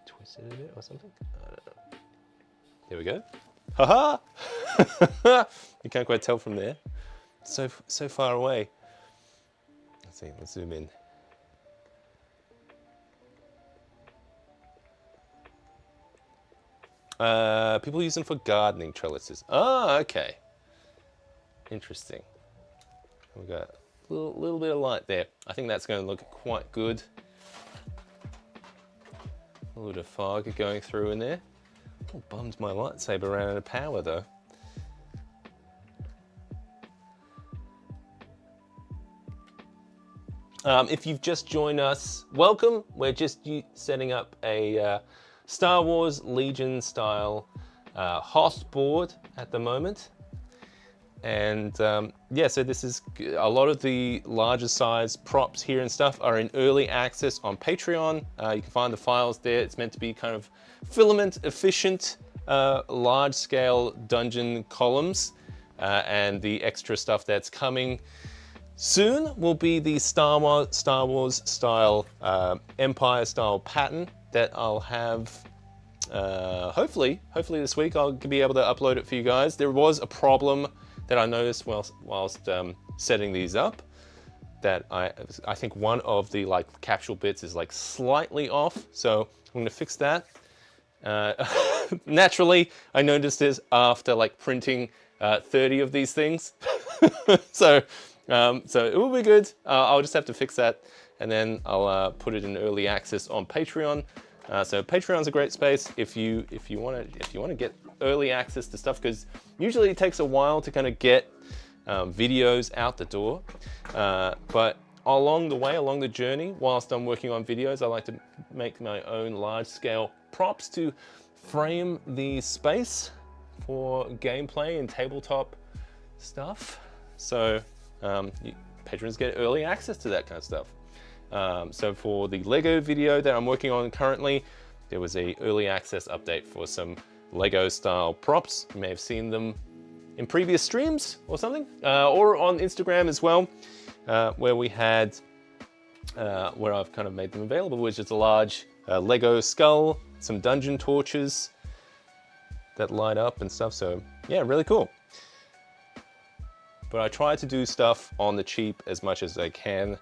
twisted a bit or something. I don't know. There we go. Haha! You can't quite tell from there. So far away. Let's see, let's zoom in. People use them for gardening trellises. Oh, okay. Interesting. We've got a little bit of light there. I think that's going to look quite good. A little bit of fog going through in there. Oh, bummed my lightsaber ran out of power though. If you've just joined us, welcome. We're just setting up a Star Wars Legion style host board at the moment. And yeah, so this is a lot of the larger size props here and stuff are in early access on Patreon. You can find the files there. It's meant to be kind of filament efficient, large scale dungeon columns, and the extra stuff that's coming soon will be the Star Wars style Empire style pattern that I'll have hopefully this week. I'll be able to upload it for you guys. There was a problem that I noticed whilst setting these up, that I think one of the like capsule bits is like slightly off, so I'm going to fix that. Naturally, I noticed this after like printing 30 of these things. So it will be good. I'll just have to fix that, and then I'll put it in early access on Patreon. So Patreon's a great space if you want to get early access to stuff, because usually it takes a while to kind of get videos out the door. But along the way, along the journey, whilst I'm working on videos, I like to make my own large-scale props to frame the space for gameplay and tabletop stuff. So patrons get early access to that kind of stuff. So for the Lego video that I'm working on currently, there was a early access update for some Lego style props. You may have seen them in previous streams or something, or on Instagram as well, where we had, where I've kind of made them available, which is a large Lego skull, some dungeon torches that light up and stuff. So yeah, really cool. But I try to do stuff on the cheap as much as I can,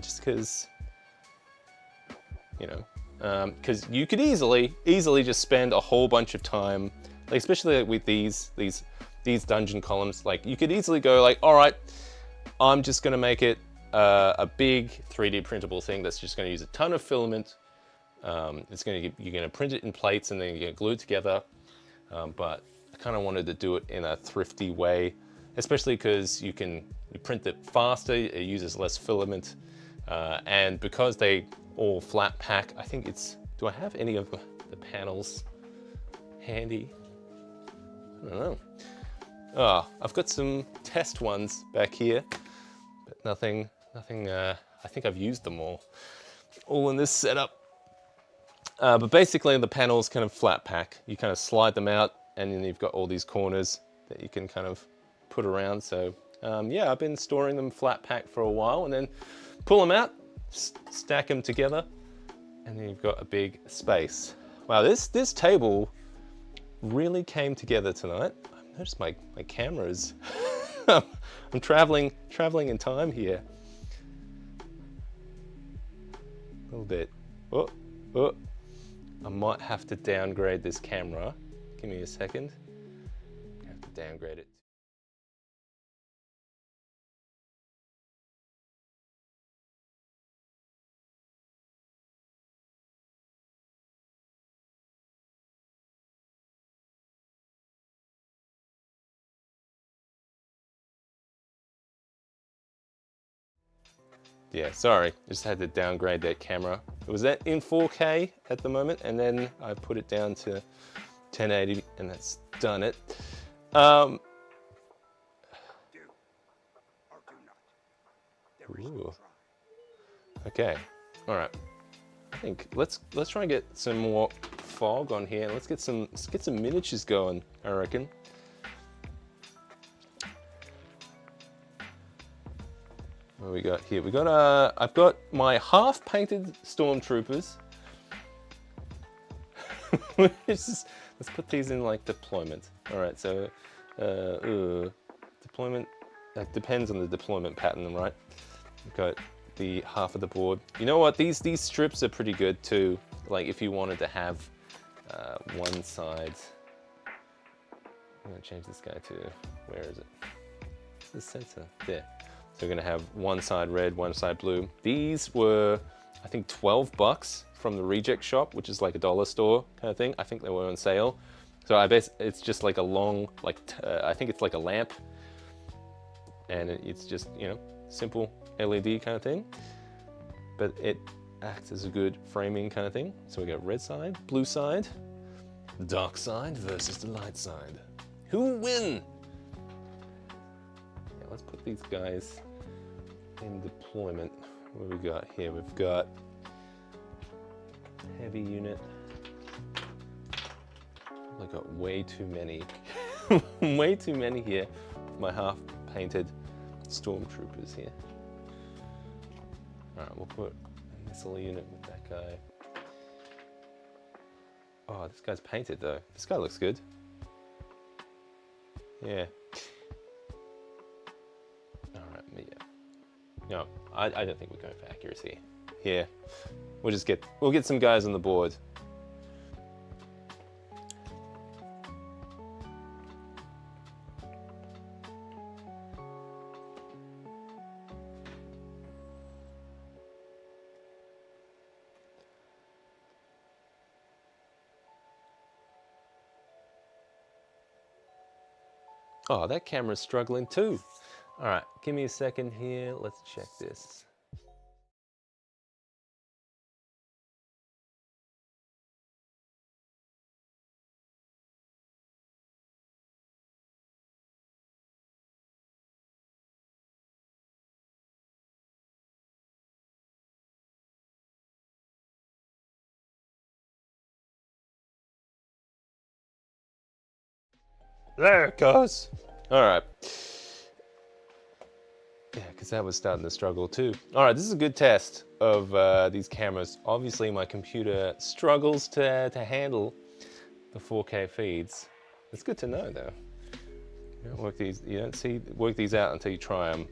just because, you know, because you could easily just spend a whole bunch of time, like especially with these dungeon columns. Like you could easily go like, all right, I'm just gonna make it a big 3D printable thing that's just gonna use a ton of filament. You're gonna print it in plates and then you're gonna glue it together. But I kind of wanted to do it in a thrifty way, especially because you print it faster, it uses less filament, and because they all flat pack, I think it's, do I have any of the panels handy? I don't know. Oh, I've got some test ones back here, but nothing, I think I've used them all in this setup. But basically the panels kind of flat pack. You kind of slide them out and then you've got all these corners that you can kind of put around. So yeah, I've been storing them flat pack for a while, and then pull them out, stack them together, and then you've got a big space. Wow, this table really came together tonight. I noticed my camera's, I'm traveling in time here. A little bit. Oh. I might have to downgrade this camera. Give me a second. I have to downgrade it. Yeah, sorry, just had to downgrade that camera. It was in 4K at the moment, and then I put it down to 1080, and that's done it. Ooh. Okay, all right. I think let's try and get some more fog on here. Let's get some miniatures going, I reckon. What we got here? We got I've got my half painted stormtroopers. Let's put these in like deployment. All right, so deployment. That depends on the deployment pattern, right? We've got the half of the board. You know what? These strips are pretty good too. Like if you wanted to have one side. I'm gonna change this guy to, where is it? It's the center there. So we're gonna have one side red, one side blue. These were, I think, 12 bucks from the reject shop, which is like a dollar store kind of thing. I think they were on sale. So I bet it's just like a long, like, I think it's like a lamp. And it's just, you know, simple LED kind of thing. But it acts as a good framing kind of thing. So we got red side, blue side, the dark side versus the light side. Who will win? Yeah, let's put these guys in deployment. What do we got here? We've got heavy unit. I've got way too many, way too many here. My half painted stormtroopers here. All right, we'll put a missile unit with that guy. Oh, this guy's painted though. This guy looks good. Yeah. All right, yeah. No, I don't think we're going for accuracy here. We'll get some guys on the board. Oh, that camera's struggling too. All right, give me a second here. Let's check this. There it goes. All right. Yeah, because that was starting to struggle too. All right, this is a good test of these cameras. Obviously, my computer struggles to handle the 4K feeds. It's good to know, though. You don't work these out until you try them.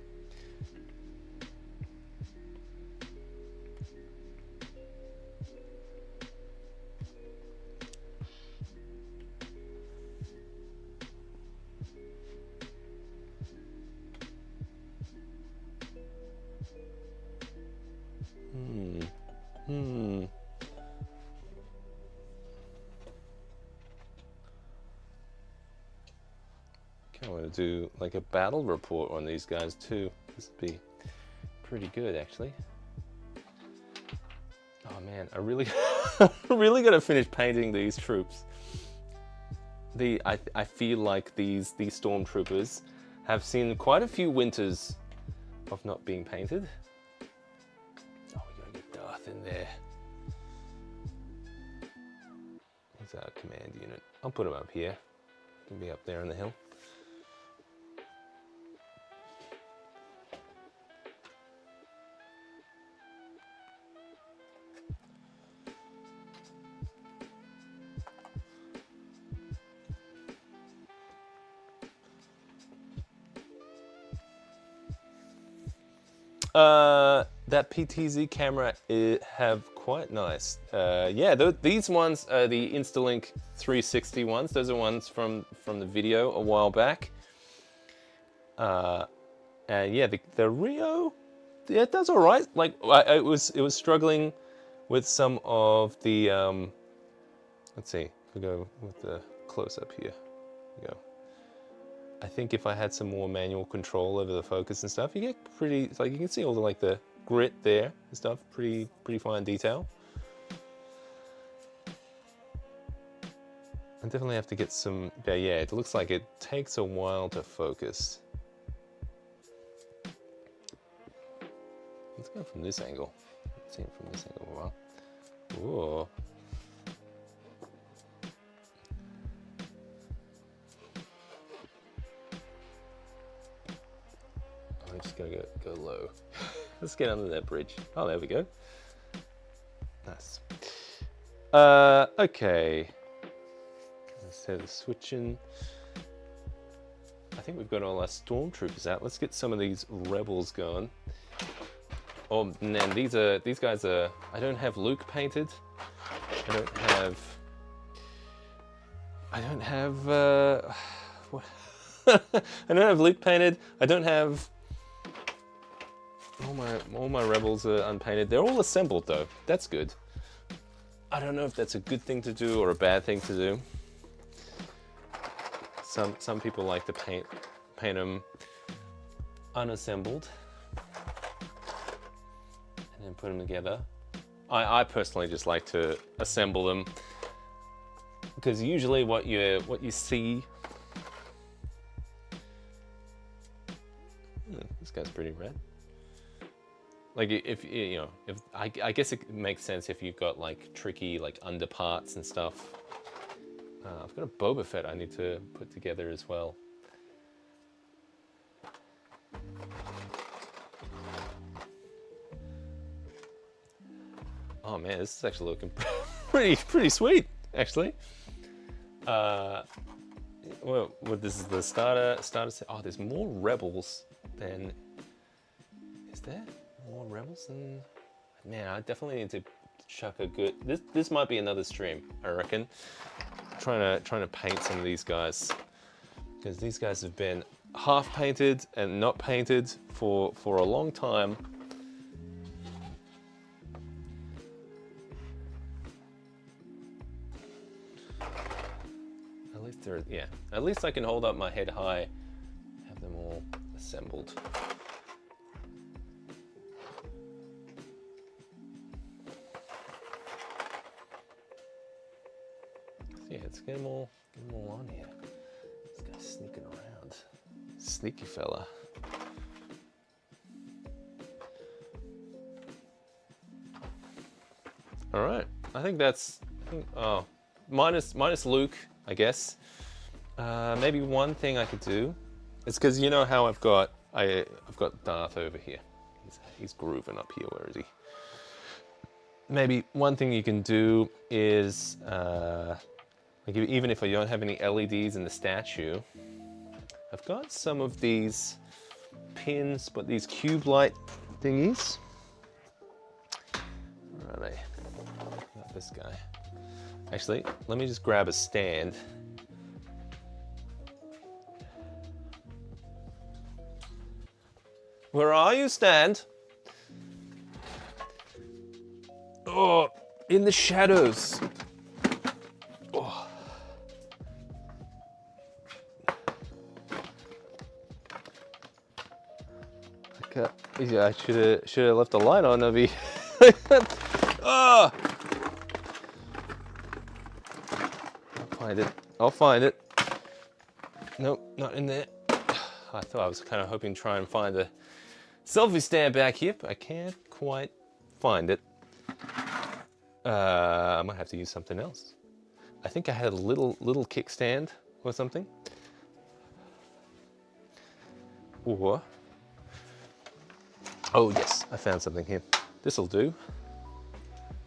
I want to do like a battle report on these guys too. This would be pretty good, actually. Oh man, I really, really got to finish painting these troops. I feel like these stormtroopers have seen quite a few winters of not being painted. Oh, we gotta get Darth in there. He's our command unit. I'll put him up here. He'll be up there on the hill. That PTZ camera have quite nice. Yeah, these ones are the Instalink 360 ones. Those are ones from the video a while back. And yeah, the Rio, yeah, it does all right. Like it was struggling with some of the. Let's see. If we go with the close up here. We go. I think if I had some more manual control over the focus and stuff, you get pretty, like you can see all the grit there and stuff, pretty fine detail. I definitely have to get some, yeah, it looks like it takes a while to focus. Let's go from this angle. Let's see it from this angle a while. Whoa. I'm just gonna go low. Let's get under that bridge. Oh, there we go. Nice. Okay. Instead of switching, I think we've got all our stormtroopers out. Let's get some of these rebels going. Oh man, these guys are. I don't have Luke painted. I don't have. What? I don't have Luke painted. I don't have. All my rebels are unpainted. They're all assembled though. That's good. I don't know if that's a good thing to do or a bad thing to do. Some people like to paint them unassembled and then put them together. I personally just like to assemble them because usually what you see. This guy's pretty red. Like if I guess it makes sense if you've got like tricky like underparts and stuff. I've got a Boba Fett I need to put together as well. Oh man, this is actually looking pretty sweet, actually. Well, this is the starter. Oh, there's more rebels than. Is there more rebels than? Man, I definitely need to chuck a good. This might be another stream, I reckon. Trying to paint some of these guys because these guys have been half painted and not painted for a long time. At least I can hold up my head high assembled. Yeah, let's get them all on here. This guy's sneaking around. Sneaky fella. All right, I think that's, oh, minus Luke, I guess. Maybe one thing I could do, it's because you know how I've got Darth over here. He's grooving up here. Where is he? Maybe one thing you can do is, like even if I don't have any LEDs in the statue, I've got some of these pins, but these cube light thingies. Where are they? Not this guy. Actually, let me just grab a stand. Where are you, stand? Oh, in the shadows. Oh. Okay. Yeah, I should have left the light on. That'd be. Oh. I'll find it. Nope, not in there. I thought I was kind of hoping to try and find a selfie stand back here, but I can't quite find it. I might have to use something else. I think I had a little kickstand or something. Or, oh yes, I found something here. This'll do.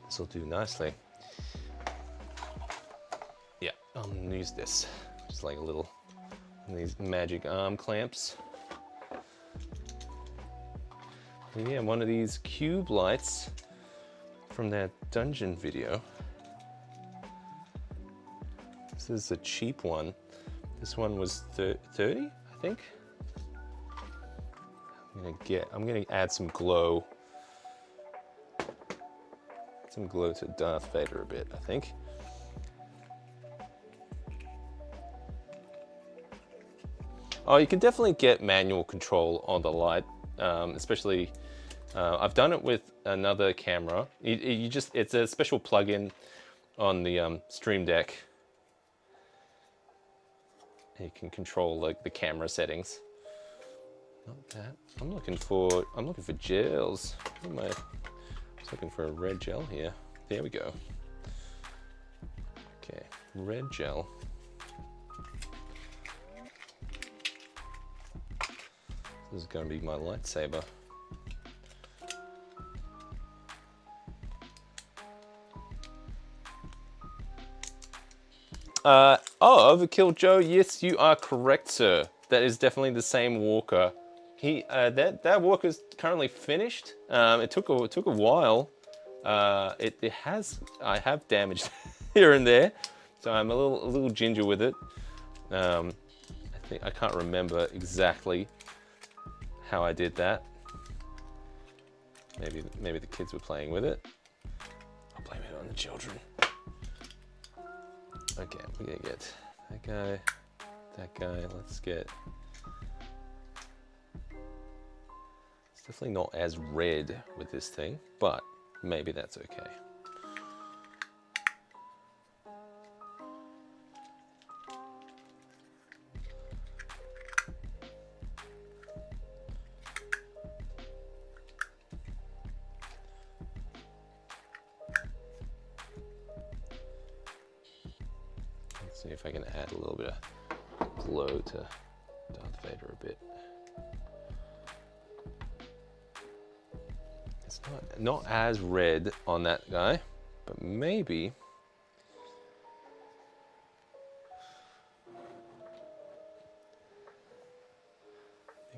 This'll do nicely. Yeah, I'll use this. Just like a little, these magic arm clamps. And yeah, one of these cube lights from that dungeon video. This is a cheap one. This one was 30, I think. I'm gonna add some glow. Some glow to Darth Vader a bit, I think. Oh, you can definitely get manual control on the light, especially, I've done it with another camera. It's a special plug-in on the Stream Deck. You can control like the camera settings. Not that. I'm looking for gels. I was looking for a red gel here. There we go. Okay, red gel. This is going to be my lightsaber. Oh, Overkill Joe, yes, you are correct, sir. That is definitely the same walker. That walker's currently finished. It took a while. I have damaged here and there, so I'm a little ginger with it. I can't remember exactly how I did that. Maybe the kids were playing with it. I'll blame it on the children. Okay, we're gonna get that guy. Let's get. It's definitely not as red with this thing, but maybe that's okay. See if I can add a little bit of glow to Darth Vader a bit. It's not as red on that guy, but maybe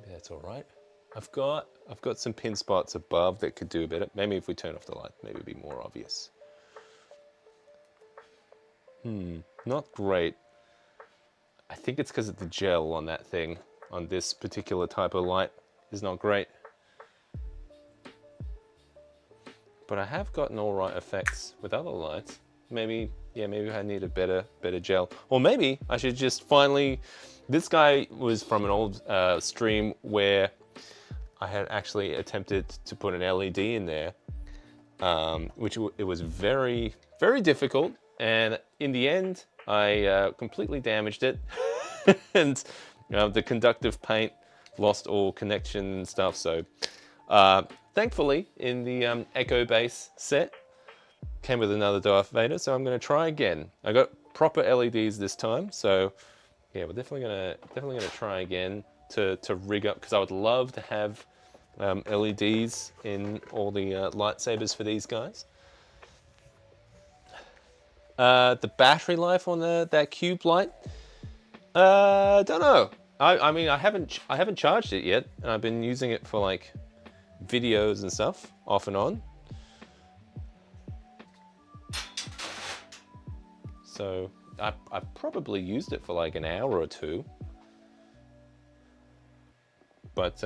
that's all right. I've got some pin spots above that could do a bit. Maybe if we turn off the light, maybe it'd be more obvious. Not great. I think it's because of the gel on that thing, on this particular type of light, is not great. But I have gotten all right effects with other lights. Maybe I need a better gel. Or maybe I should just finally This guy was from an old stream where I had actually attempted to put an LED in there, which it was very, very difficult. And in the end, I completely damaged it. And the conductive paint lost all connection and stuff. So thankfully, in the Echo Base set, came with another Darth Vader. So I'm going to try again. I got proper LEDs this time. So yeah, we're definitely gonna try again to rig up, because I would love to have LEDs in all the lightsabers for these guys. The battery life on that cube light, don't know. I mean, I haven't charged it yet, and I've been using it for like videos and stuff off and on. So I probably used it for like an hour or two. But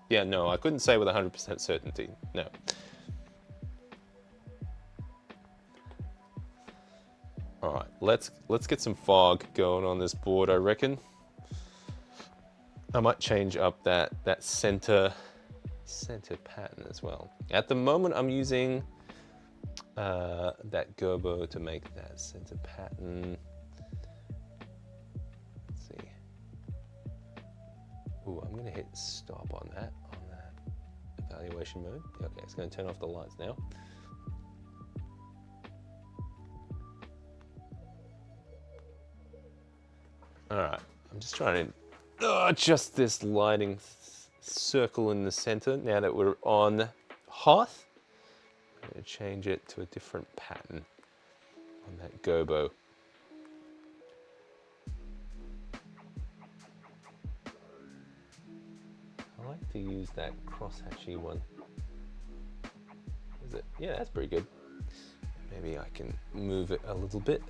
yeah, no, I couldn't say with 100% certainty, no. All right, let's get some fog going on this board, I reckon. I might change up that center pattern as well. At the moment, I'm using that Gerbo to make that center pattern. Let's see. Ooh, I'm gonna hit stop on that evaluation mode. Okay, it's gonna turn off the lights now. All right, I'm just trying to adjust this lighting circle in the center now that we're on Hoth. I'm going to change it to a different pattern on that Gobo. I like to use that crosshatchy one. Is it? Yeah, that's pretty good. Maybe I can move it a little bit.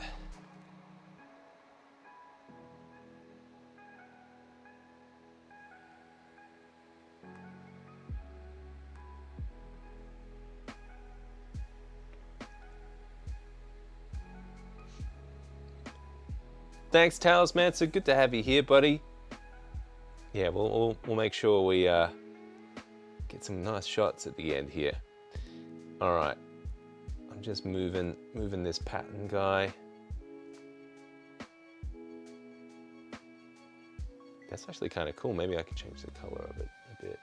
Thanks, Talisman. So good to have you here, buddy. Yeah, we'll make sure we get some nice shots at the end here. All right, I'm just moving this pattern guy. That's actually kind of cool. Maybe I could change the color of it a bit.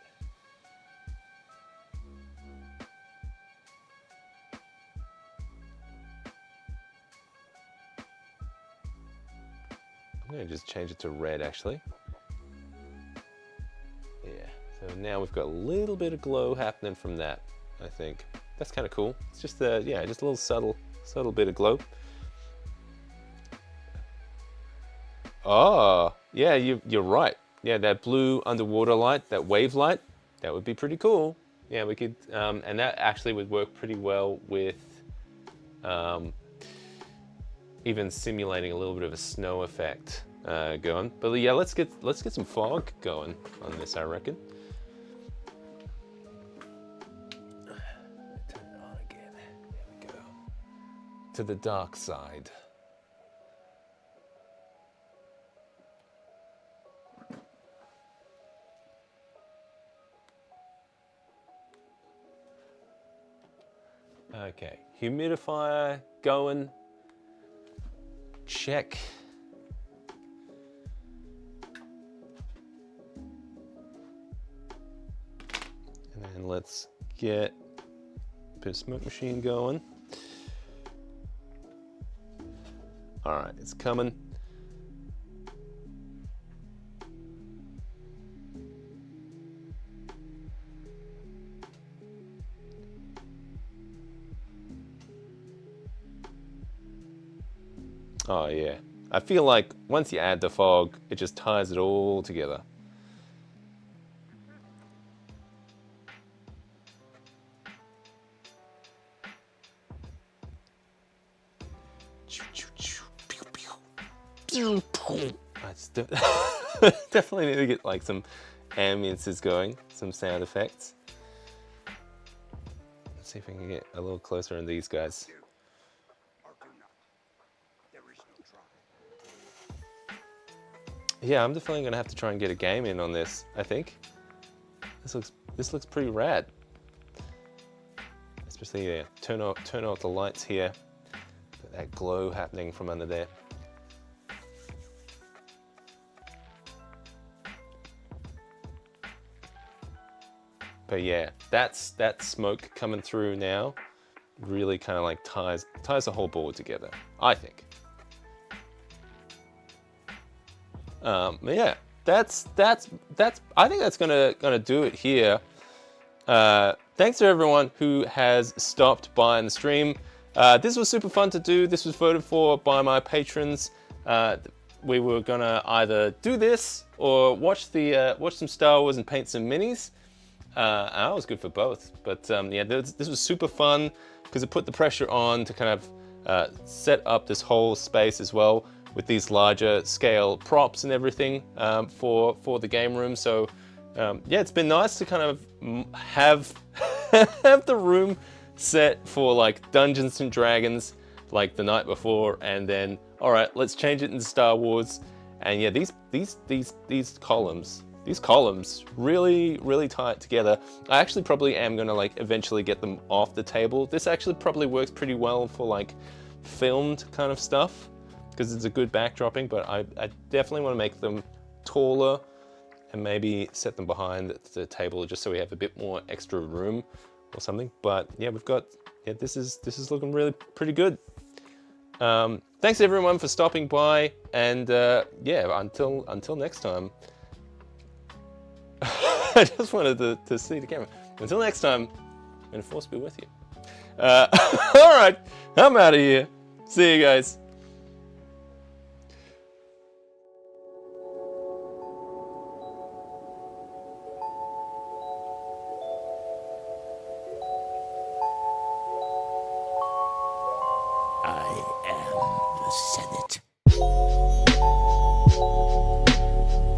I'm going to just change it to red, actually. Yeah, so now we've got a little bit of glow happening from that, I think. That's kind of cool. It's just yeah, just a little subtle bit of glow. Oh, yeah, you're right. Yeah, that blue underwater light, that wave light, that would be pretty cool. Yeah, we could, and that actually would work pretty well with even simulating a little bit of a snow effect going. But yeah, let's get some fog going on this, I reckon. Turn it on again. There we go. To the dark side. Okay, humidifier going. Check. And then let's get a bit of smoke machine going. All right, it's coming. Oh yeah, I feel like once you add the fog, it just ties it all together. I just definitely need to get like some ambiences going, some sound effects. Let's see if we can get a little closer on these guys. yeah, I'm definitely gonna have to try and get a game in on this, I think. This looks pretty rad. Especially, yeah, turn off the lights here. That glow happening from under there. But yeah, that smoke coming through now really kind of like ties the whole board together, I think. Yeah, that's I think that's gonna do it here. Thanks to everyone who has stopped by in the stream. This was super fun to do. This was voted for by my patrons. We were gonna either do this or watch some Star Wars and paint some minis. I was good for both, but yeah, this was super fun because it put the pressure on to kind of set up this whole space as well with these larger scale props and everything for the game room. So yeah, it's been nice to kind of have have the room set for like Dungeons and Dragons like the night before, and then all right, let's change it into Star Wars. And yeah, these columns really tie it together. I actually probably am gonna like eventually get them off the table. This actually probably works pretty well for like filmed kind of stuff because it's a good backdropping, but I definitely want to make them taller and maybe set them behind the table just so we have a bit more extra room or something. But yeah, this is looking really pretty good. Thanks everyone for stopping by, and yeah, until next time. I just wanted to see the camera. Until next time, may the Force be with you. All right, I'm out of here. See you guys. I am the Senate.